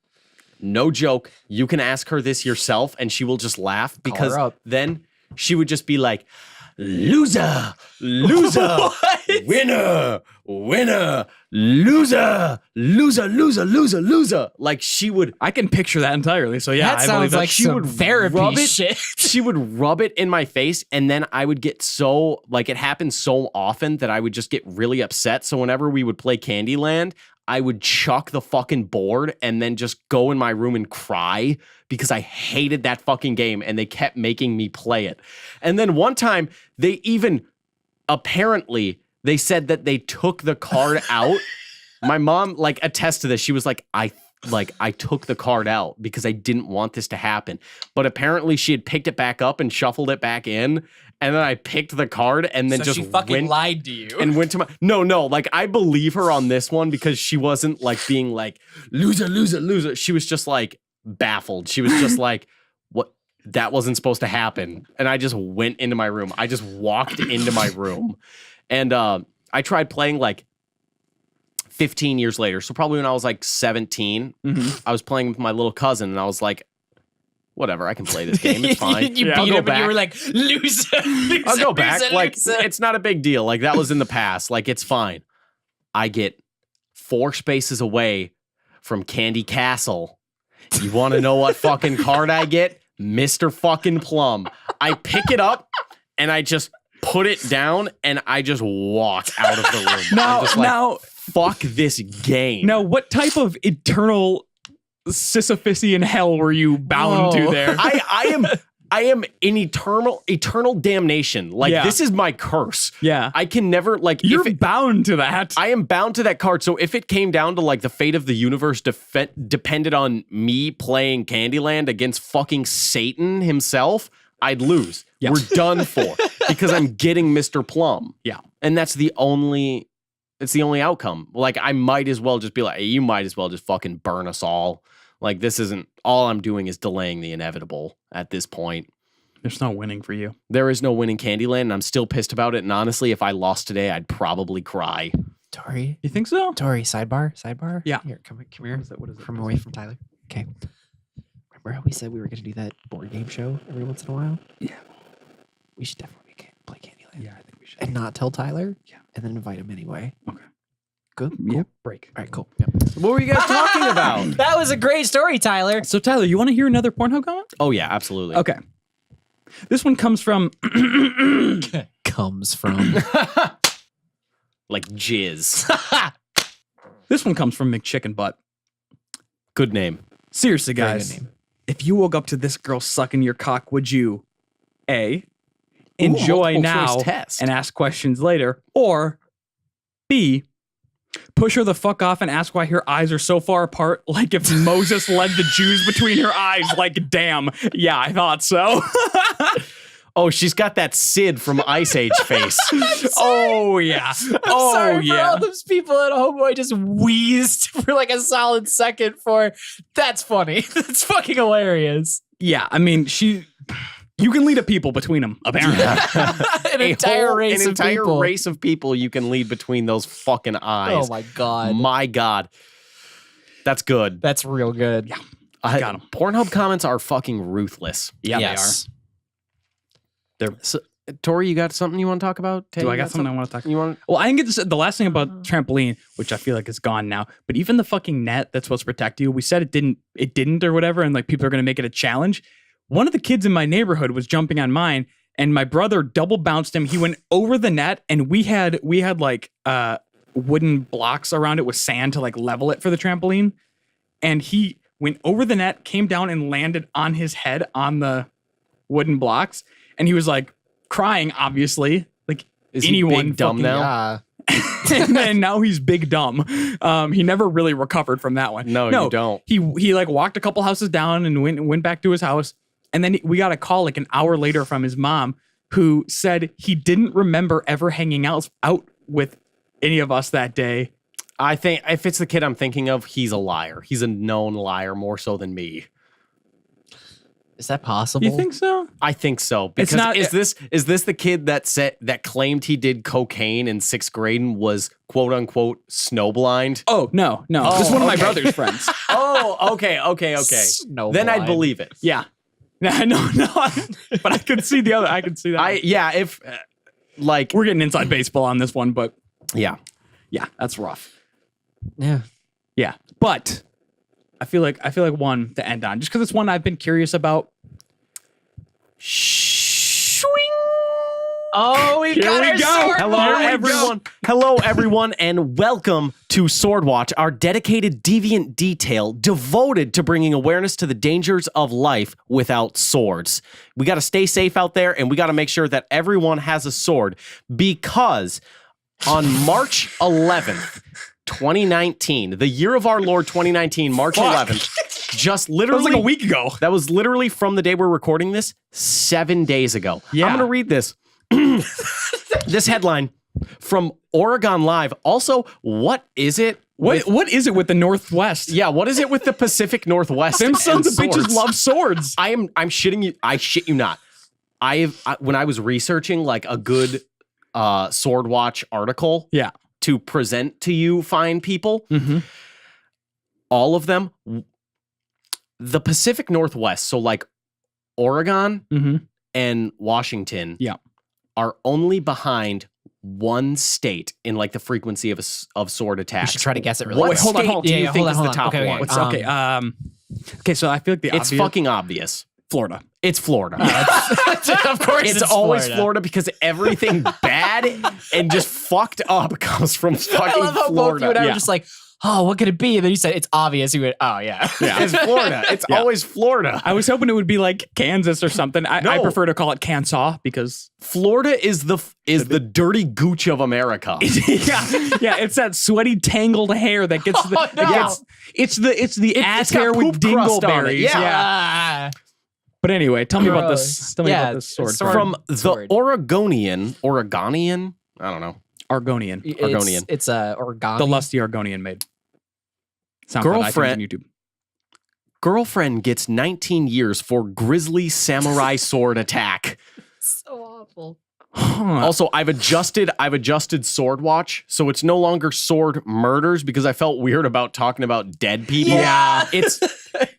no joke, you can ask her this yourself and she will just laugh because her up. then she would just be like, loser, loser, winner, winner, loser, loser, loser, loser, loser. Like she would, I can picture that entirely. So yeah, that I sounds believe that. like she some would therapy rub it- shit. she would rub it in my face and then I would get so, like it happened so often that I would just get really upset. So whenever we would play Candyland, I would chuck the fucking board and then just go in my room and cry because I hated that fucking game and they kept making me play it. And then one time they even apparently they said that they took the card out. My mom like attests to this. She was like, I took the card out because I didn't want this to happen. But apparently she had picked it back up and shuffled it back in. And then I picked the card and then just went lied to you. and went to my no, like I believe her on this one because she wasn't like being like loser, loser, loser. She was just like baffled. She was just like, what? That wasn't supposed to happen. And I just went into my room. I just walked into my room. And I tried playing like 15 years later. So probably when I was like 17, I was playing with my little cousin and I was like, whatever, I can play this game. It's fine. you I'll beat go him and back. you were like, loser, loser, I'll go back. loser, Like, loser. it's not a big deal. Like, that was in the past. Like, it's fine. I get 4 spaces away from Candy Castle. You want to know what fucking card I get? Mr. fucking Plum. I pick it up and I just put it down and I just walk out of the room. Now, I'm just like, now, fuck this game. now, what type of eternal Sisyphusian hell were you bound to Whoa. there? I am in eternal damnation. Like, Yeah. this is my curse. yeah, I can never, like, you're if it, bound to that. I am bound to that card. So if it came down to like the fate of the universe depended on me playing Candyland against fucking Satan himself, I'd lose. Yeah. We're done for because I'm getting Mr. Plum. Yeah. And it's the only outcome. Like I might as well just be like, hey, you might as well just fucking burn us all. Like this isn't all I'm doing is delaying the inevitable at this point. There's no winning for you. There is no winning Candyland and I'm still pissed about it. And honestly, if I lost today, I'd probably cry. Tori, You think so? sidebar. Yeah. Here, come here. What is it? From away from Tyler. Okay. Remember how we said we were going to do that board game show every once in a while? Yeah. We should definitely play Candyland. Yeah, I think we should. And not tell Tyler? Yeah. And then invite him anyway. Okay. Good. Yep. Break. All right, cool. Yep. What were you guys talking about? That was a great story, Tyler. So Tyler, you want to hear another Pornhub comment? Oh yeah, absolutely. Okay. This one comes from Comes from. Like jizz. this one comes from McChickenbutt. Good name. Seriously, Very guys, good name. if you woke up to this girl sucking your cock, would you A, enjoy multiple now choice test. and ask questions later, or B, push her the fuck off and ask why her eyes are so far apart, like if Moses led the Jews between her eyes? Like, damn, yeah, I thought so. Oh, she's got that Sid from Ice Age face. Oh yeah. I'm sorry for yeah. all those people at home who I just wheezed for like a solid second for. That's funny. That's fucking hilarious. Yeah, I mean, you can lead a people between them, apparently. An entire race an of entire people. race of people you can lead between those fucking eyes. Oh my god. My God. That's good. That's real good. Yeah. I- got 'em. Pornhub comments are fucking ruthless. Yeah, Yes. So, Tori, you got something you want to talk about? they are. Do I got something I want to talk about? You want? Well, I didn't get to say the last thing about trampoline, which I feel like is gone now. But even the fucking net that's supposed to protect you, we said it didn't or whatever, and like people are gonna make it a challenge. One of the kids in my neighborhood was jumping on mine, and my brother double bounced him. He went over the net, and we had like wooden blocks around it with sand to like level it for the trampoline. And he went over the net, came down, and landed on his head on the wooden blocks. And he was like crying, obviously, like Is he anyone big dumb fucking- now? Yeah. and then now he's big dumb. He never really recovered from that one. No, you don't. He like walked a couple houses down and went back to his house. And then we got a call like an hour later from his mom, who said he didn't remember ever hanging out with any of us that day. I think if it's the kid I'm thinking of, he's a liar. He's a known liar more so than me. Is that possible? You think so? I think so. Because not- is this the kid that claimed he did cocaine in 6th grade and was quote unquote snowblind? Oh, no. This is one of my brother's friends. Oh, okay. Snowblind. Then I'd believe it. Yeah. No. But I could see the other. I could see that. If like We're getting inside baseball on this one, but yeah. yeah, that's rough. Yeah. Yeah. But I feel like one to end on, just because it's one I've been curious about. Oh, we've got we our go. sword. Hello, Here we everyone. Hello, everyone, and welcome to Swordwatch, our dedicated deviant detail devoted to bringing awareness to the dangers of life without swords. We got to stay safe out there, and we got to make sure that everyone has a sword, because on March 11th, 2019, the year of our Lord 2019, March 11th, just That literally was like a week ago. That was literally from the day we're recording this, 7 days ago. Yeah. I'm going to read this. This headline from Oregon Live. Also, what is it? What is it with the Northwest? Yeah, what is it with the Pacific Northwest? Them sons of and bitches swords? love swords. I'm shitting you. I shit you not. When I was researching like a good Sword Watch article, Yeah. to present to you fine people, Mm-hmm. all of them, the Pacific Northwest, so like Oregon Mm-hmm. and Washington, Yeah. are only behind one state in like the frequency of sword We attacks. should try to guess it really What quick. hold on, state hold on. do you Yeah, think hold is on, the hold on. top Okay, one? What's okay? Okay, so I feel like the It's obvious, fucking obvious. Florida. It's Florida. Of course, it's always Florida because everything bad and just fucked up comes from I fucking love how both Florida. you and I Yeah. were just like, oh, what could it be? And then you said it's obvious. You went, oh yeah. Yeah. It's Florida. It's Yeah. always Florida. I was hoping it would be like Kansas or something. I No. prefer to call it Kansas because Florida is the dirty gooch of America. yeah, it's that sweaty tangled hair that gets the Oh, no. it's the ass it's got hair with poop crust on it, dingleberries. yeah. Ah. But anyway, tell me about this. Gross. Tell me Yeah, about this sword. sword. From the Sword. Oregonian, I don't know. Argonian. Argonian. It's Oregon. The lusty Argonian made. SoundCloud, Girlfriend- iTunes, and YouTube. Girlfriend gets 19 years for grisly samurai sword attack. So awful. Huh. Also, I've adjusted Sword Watch, so it's no longer sword murders because I felt weird about talking about dead people. Yeah.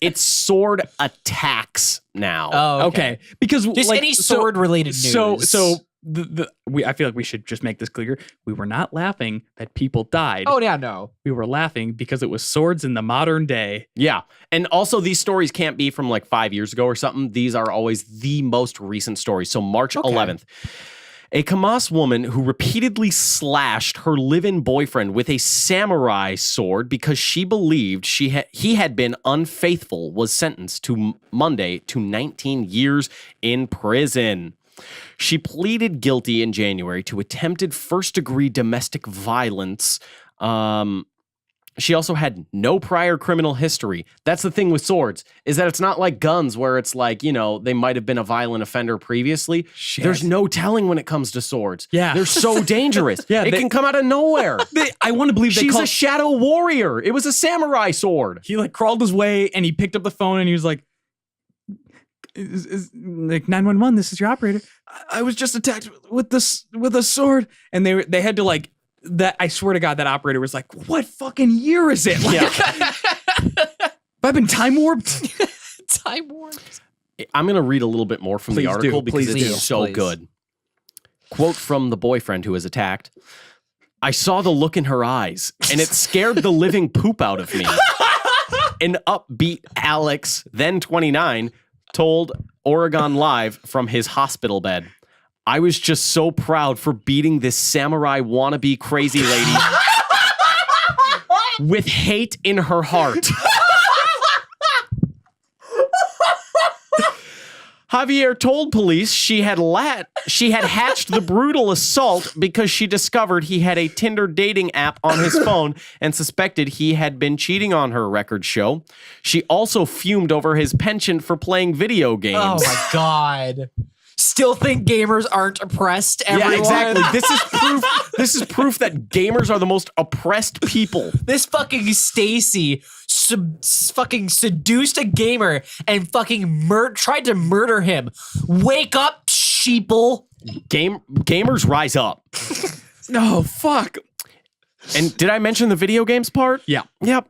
It's sword attacks now. Oh, okay. Because Just like, any sword related news. So I feel like we should just make this clear. We were not laughing that people died. Oh yeah, no. We were laughing because it was swords in the modern day. Yeah. And also, these stories can't be from like 5 years ago or something. These are always the most recent stories. So March 11th. A Kamas woman who repeatedly slashed her live-in boyfriend with a samurai sword because she believed he had been unfaithful was sentenced to Monday to 19 years in prison. She pleaded guilty in January to attempted first-degree domestic violence. She also had no prior criminal history. That's the thing with swords, is that it's not like guns where it's like, they might have been a violent offender previously. Shit. There's no telling when it comes to swords. Yeah. They're so dangerous. It can come out of nowhere. I want to believe She's a shadow warrior. It was a samurai sword. He like crawled his way and he picked up the phone and he was like, like 911, this is your operator. I was just attacked with a sword. And they had to like, that I swear to God, that operator was like, what fucking year is it? Like, Yeah. I've been time warped. Time warped. I'm going to read a little bit more from the Please article do. because Please it's do. so Please. good. Quote from the boyfriend who was attacked. I saw the look in her eyes and it scared the living poop out of me. An upbeat Alex, then 29, told Oregon Live from his hospital bed. I was just so proud for beating this samurai wannabe crazy lady with hate in her heart. Javier told police she had hatched the brutal assault because she discovered he had a Tinder dating app on his phone and suspected he had been cheating on her, records show. She also fumed over his penchant for playing video games. Oh my God. Still think gamers aren't oppressed, everyone? Yeah, exactly. This is proof that gamers are the most oppressed people. This fucking Stacy fucking seduced a gamer and fucking tried to murder him. Wake up, sheeple. Gamers rise up. No, fuck. And did I mention the video games part? Yeah. Yep.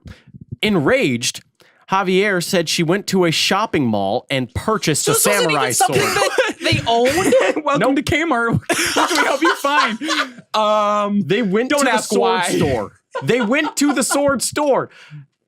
Enraged, Javier said she went to a shopping mall and purchased a This wasn't samurai even sword. something that they owned? Welcome to Kmart. What can we help you find? They went Don't to the ask sword why. store. They went to the sword store.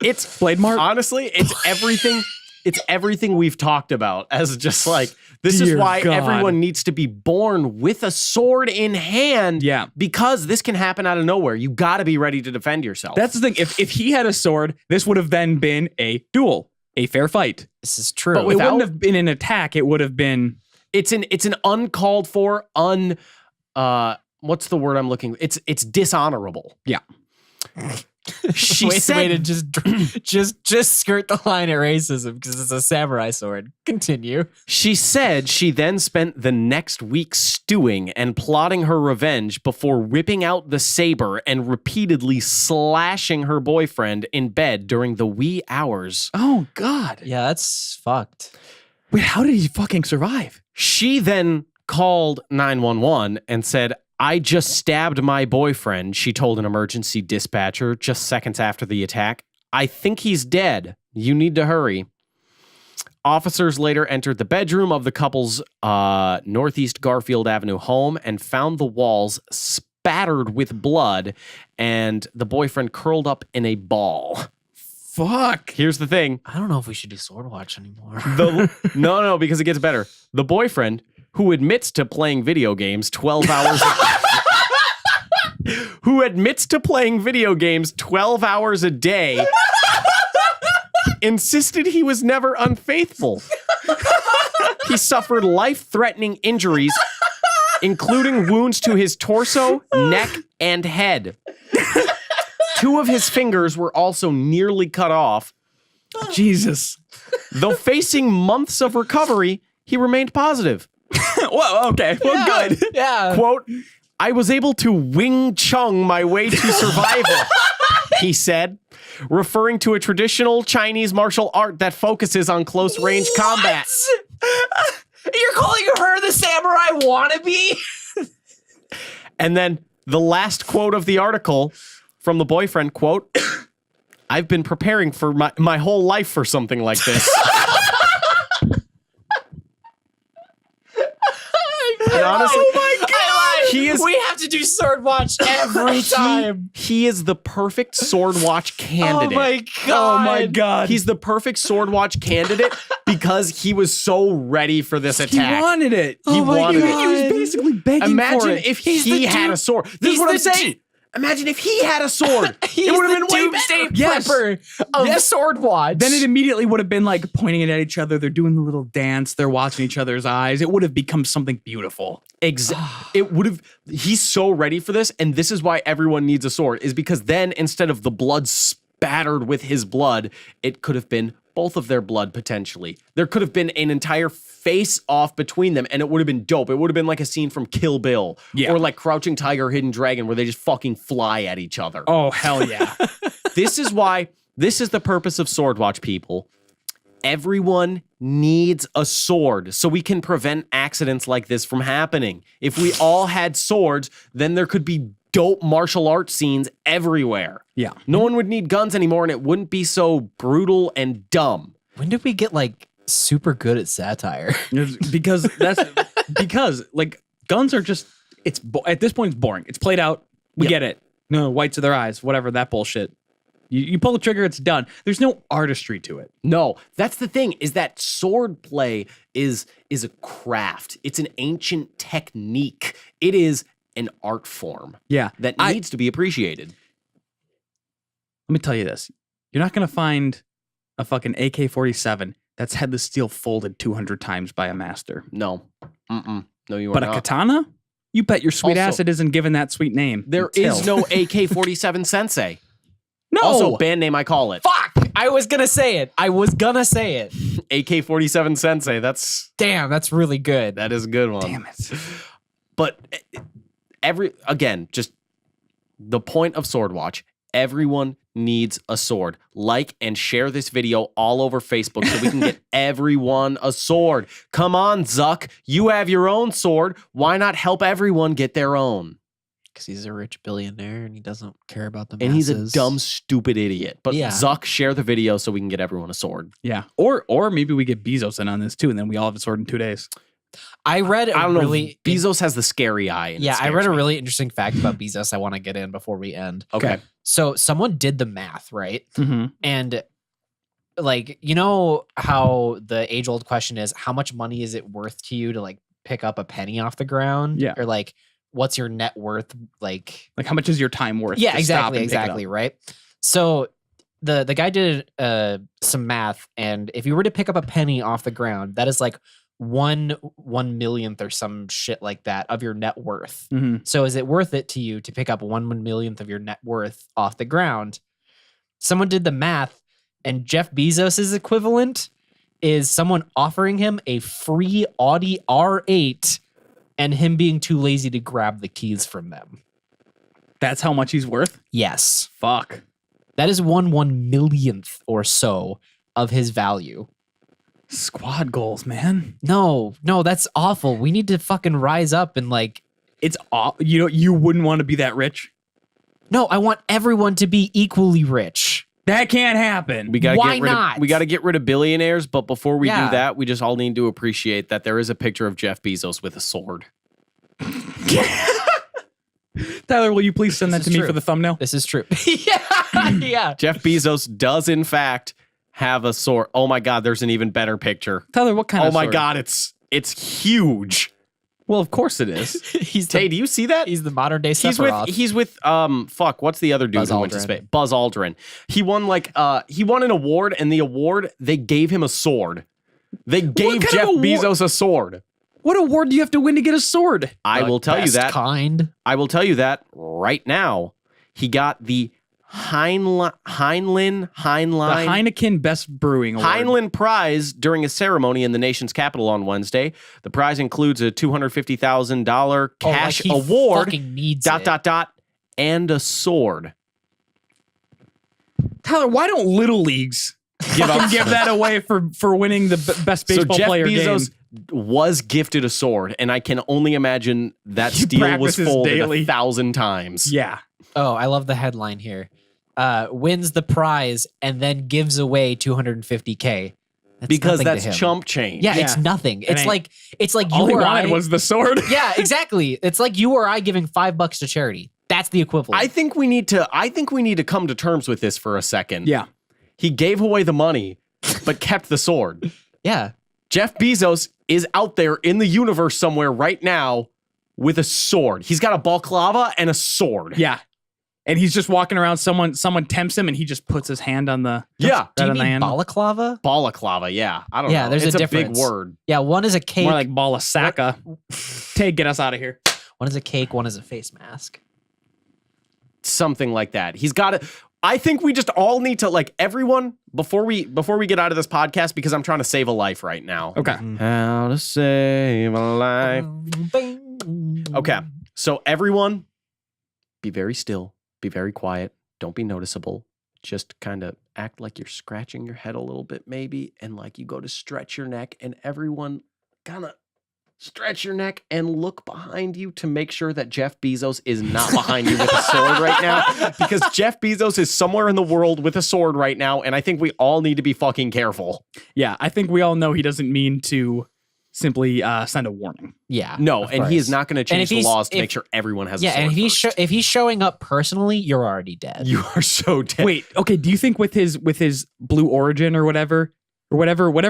It's Blade Mart? Honestly, it's everything. It's everything we've talked about as just like, this is Dear why God. everyone needs to be born with a sword in hand. Yeah. Because this can happen out of nowhere. You got to be ready to defend yourself. That's the thing. If he had a sword, this would have then been a duel, a fair fight. This is true. But it wouldn't have been an attack. It would have been. It's an uncalled for, what's the word I'm looking? It's dishonorable. Yeah. She way said to just skirt the line at racism because it's a samurai sword. Continue. She said she then spent the next week stewing and plotting her revenge before whipping out the saber and repeatedly slashing her boyfriend in bed during the wee hours. Oh, God. Yeah, that's fucked. Wait, how did he fucking survive? She then called 911 and said, I just stabbed my boyfriend, she told an emergency dispatcher just seconds after the attack. I think he's dead. You need to hurry. Officers later entered the bedroom of the couple's Northeast Garfield Avenue home and found the walls spattered with blood and the boyfriend curled up in a ball. Fuck. Here's the thing. I don't know if we should do Sword Watch anymore. No, because it gets better. The boyfriend, who admits to playing video games 12 hours a day, insisted he was never unfaithful. He suffered life-threatening injuries, including wounds to his torso, neck, and head. 2 of his fingers were also nearly cut off. Jesus. Though facing months of recovery, he remained positive. Well, okay. Well, good. Yeah. Quote, I was able to Wing Chun my way to survival, he said, referring to a traditional Chinese martial art that focuses on close range combat. You're calling her the samurai wannabe? And then the last quote of the article from the boyfriend, quote, I've been preparing for my whole life for something like this. And honestly, Oh my God. He is We have to do Sword Watch every time. he is the perfect sword watch candidate. Oh my Oh my god. He's the perfect sword watch candidate because he was so ready for this he attack. wanted it. He wanted it. He was basically begging for Imagine it. if He's he the had dude- a sword. This he's is what I'm the saying. Imagine if he had a sword. He's it would have the been way doomsday better. Yes. prepper of Yes. Sword Watch. Then it immediately would have been like pointing it at each other. They're doing the little dance. They're watching each other's eyes. It would have become something beautiful. It would have. He's so ready for this, and this is why everyone needs a sword. Is because then instead of the blood spattered with his blood, it could have been both of their blood potentially. There could have been an entire face off between them, and it would have been dope. It would have been like a scene from Kill Bill, Yeah. or like Crouching Tiger, Hidden Dragon, where they just fucking fly at each other. Oh, hell yeah. This is why. This is the purpose of Sword Watch, people. Everyone needs a sword so we can prevent accidents like this from happening. If we all had swords, then there could be dope martial arts scenes everywhere. Yeah. No one would need guns anymore, and it wouldn't be so brutal and dumb. when did we get like super good at satire? because like guns are just at this point it's boring. It's played out. We Yep. get it. No whites of their eyes, whatever that bullshit. You pull the trigger, it's done. There's no artistry to it. No, that's the thing, is that sword play is a craft. It's an ancient technique. It is an art form Yeah. that I- needs to be appreciated. Let me tell you this. You're not gonna find a fucking AK-47 that's had the steel folded 200 times by a master. No. No, you are But a not. katana? You bet your sweet Also- ass it isn't given that sweet name. There until- is no AK-47 Sensei. No. Also, band name I call it. Fuck! I was gonna say it. AK-47 Sensei. Damn, that's really good. That is a good one. Damn it. But just the point of Sword Watch, everyone needs a sword. Like and share this video all over Facebook so we can get everyone a sword. Come on, Zuck. You have your own sword. Why not help everyone get their own? Because he's a rich billionaire and he doesn't care about the And he's a masses. dumb, stupid idiot. But Yeah. Zuck, share the video so we can get everyone a sword. Yeah. Or maybe we get Bezos in on this too, and then we all have a sword in 2 days. I read a I don't know. really Bezos has the scary eye. And it I scares read a me. really interesting fact about Bezos I want to get in before we end. Okay. So someone did the math, right? Mm-hmm. And like, you know how the age-old question is, how much money is it worth to you to like pick up a penny off the ground? Yeah. Or like, what's your net worth? Like, Like how much is your time worth? yeah, to stop exactly, and pick it up? exactly, right? So the guy did some math, and if you were to pick up a penny off the ground, that is like 1/1,000,000th or some shit like that of your net worth. Mhm. So is it worth it to you to pick up 1/1,000,000th of your net worth off the ground? Someone did the math, and Jeff Bezos's equivalent is someone offering him a free Audi R8 and him being too lazy to grab the keys from them. That's how much he's worth? Yes. Fuck. That is 1/1,000,000th or so of his value. Squad goals, man. No, that's awful. We need to fucking rise up and like, It's you wouldn't want to be that rich. no, I want everyone to be equally rich. That can't happen. We gotta Why get rid not? Of, we gotta get rid of billionaires, but before we Yeah. do that, we just all need to appreciate that there is a picture of Jeff Bezos with a sword. Tyler, will you please send that This to is me true. for the thumbnail? This is true. yeah. Jeff Bezos does in fact have a sword. Oh my god, there's an even better picture. Tyler, what kind Oh of my sword? god, it's huge. Well, of course it is. He's Tay, the, do you see that? he's the modern day He's with Sephiroth. fuck, what's the other dude Buzz who went to Aldrin. space? Buzz Aldrin. He won an award, and the award they gave him a sword. They gave kind of Jeff award? Bezos a sword. What award do you have to win to get a sword? I will tell you Best that. kind. I will tell you that right now. He got the Heinlein The Heineken Best Brewing Award. Heinlein Prize during a ceremony in the nation's capital on Wednesday. The prize includes a $250,000 cash he award. fucking needs it. And a sword. Tyler, why don't little leagues give that away for winning the best baseball so Jeff player Bezos game? was gifted a sword, and I can only imagine that steel was practices folded daily. 1,000 times. Yeah. Oh, I love the headline here. Wins the prize and then gives away $250K. because nothing to that's him. chump change. Yeah, Yeah. it's nothing. It's ain't- like All he you or wanted I. was the sword. Yeah, exactly. It's like you or I giving $5 to charity. That's the equivalent. I think we need to come to terms with this for a second. Yeah. He gave away the money, but kept the sword. Yeah. Jeff Bezos is out there in the universe somewhere right now with a sword. He's got a balaclava and a sword. Yeah. And he's just walking around. Someone tempts him, and he just puts his hand on the Yeah. Do right you on the mean handle. balaclava? Balaclava, yeah. I don't know. Yeah, there's a it's difference. big word. Yeah, one is a cake. More like ball of sacca. Tay, get us out of here. One is a cake. One is a face mask. Something like that. He's got it. I think we just all need to, like, everyone, before we get out of this podcast, because I'm trying to save a life right now. Okay. How to save a life. Okay. So everyone, be very still, be very quiet, don't be noticeable. Just kind of act like you're scratching your head a little bit, maybe, and like you go to stretch your neck, and everyone kind of stretch your neck and look behind you to make sure that Jeff Bezos is not behind you with a sword right now, because Jeff Bezos is somewhere in the world with a sword right now, and I think we all need to be fucking careful. Yeah, I think we all know he doesn't mean to simply send a warning. Yeah. No, of and he course. is not going to And change if the he's- laws to if- make sure everyone has a Yeah, sword and first. if he's showing up personally, you're already dead. You are so dead. Wait, okay. Do you think with his Blue Origin or whatever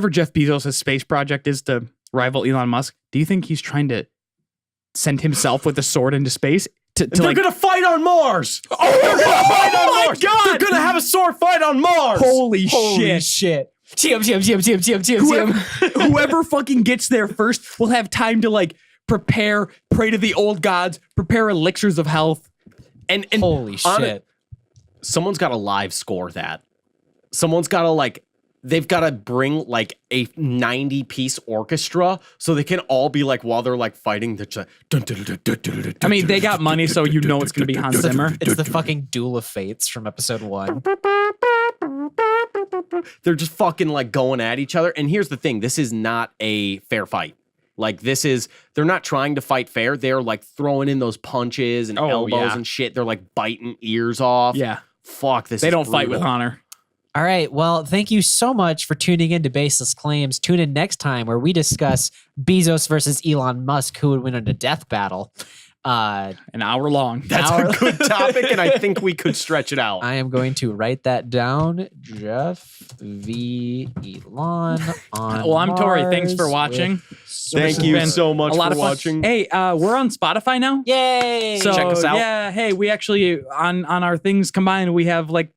Jeff Bezos' space project is to rival Elon Musk, do you think he's trying to send himself with a sword into space to They're like? gonna fight on Mars. Oh my God! They're gonna have a sword fight on Mars. Holy shit! shit. TM. Whoever fucking gets there first will have time to like prepare, pray to the old gods, prepare elixirs of health. And Holy shit. someone's got to live score that. Someone's got to they've got to bring like a 90-piece orchestra so they can all be like, while they're like fighting, they're just I mean, they got money, so you know it's gonna be Hans Zimmer. It's the fucking Duel of Fates from episode 1. they're just fucking like going at each other. And here's the thing, this is not a fair fight. Like they're not trying to fight fair. They're like throwing in those punches and elbows yeah. and shit. They're like biting ears off. Yeah, Fuck, this they is don't fight with brutal. honor. All right. Well, thank you so much for tuning in to Baseless Claims. Tune in next time where we discuss Bezos versus Elon Musk, who would win in a death battle. An hour long. That's a good topic, and I think we could stretch it out. I am going to write that down. Jeff v. Elon on Well, I'm Tori. Thanks for Mars watching. with Thank sword. you been so much A lot for of fun. watching. Hey, we're on Spotify now. Yay! So Check us out. yeah, hey, we actually on our things combined, we have like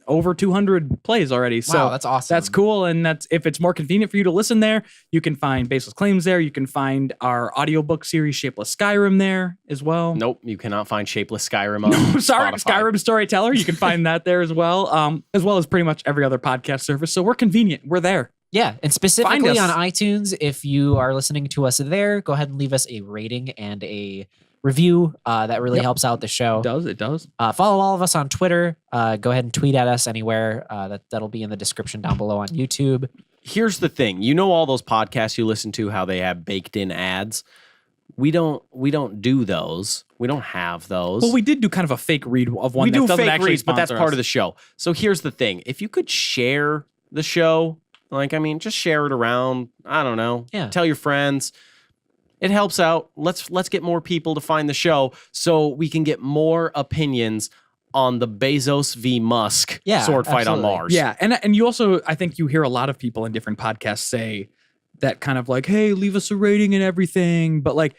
over 200 plays already. So wow, that's awesome. that's cool. And that's if it's more convenient for you to listen there, you can find Baseless Claims there. You can find our audiobook series Shapeless Skyrim there as well. Nope, you cannot find Shapeless Skyrim on I'm sorry, Spotify. Skyrim Storyteller. You can find that there as well as pretty much every other podcast service. So we're convenient. We're there. Yeah, and specifically us. on iTunes, if you are listening to us there, go ahead and leave us a rating and a review. That really Yep. helps out the show. It does. Follow all of us on Twitter. Go ahead and tweet at us anywhere. That'll be in the description down below on YouTube. Here's the thing. You know all those podcasts you listen to, how they have baked in ads? We don't do those. We don't have those. Well, we did do kind of a fake read of one we that do doesn't fake actually reads, but that's sponsor part us. of the show. So here's the thing. If you could share the show, just share it around. I don't know. Yeah. Tell your friends. It helps out. Let's get more people to find the show so we can get more opinions on the Bezos v. Musk sword fight on absolutely. Mars. Yeah, and you also, I think you hear a lot of people in different podcasts say that kind of like, hey, leave us a rating and everything. But like,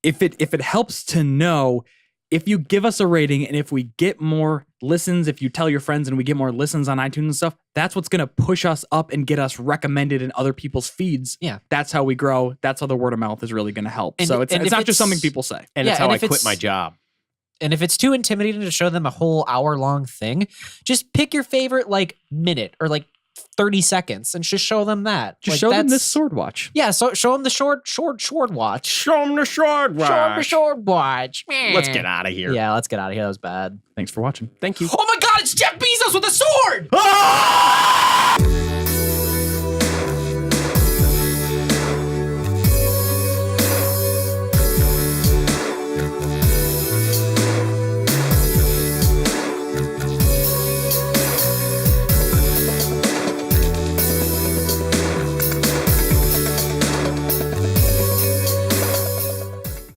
if it helps to know, if you give us a rating and if we get more listens, if you tell your friends and we get more listens on iTunes and stuff, that's what's going to push us up and get us recommended in other people's feeds. Yeah. That's how we grow. That's how the word of mouth is really going to help. And- so it's and if not just it's- something people say. And Yeah, it's how and I if quit it's- my job. And if it's too intimidating to show them a whole hour-long thing, just pick your favorite minute or 30 seconds and just show them that. Just show them this sword watch. Yeah, so show them the short watch. Show them the sword Show them the short watch. Let's get out of here. Yeah, let's get out of here. That was bad. Thanks for watching. Thank you. Oh my God, it's Jeff Bezos with a sword! Ah!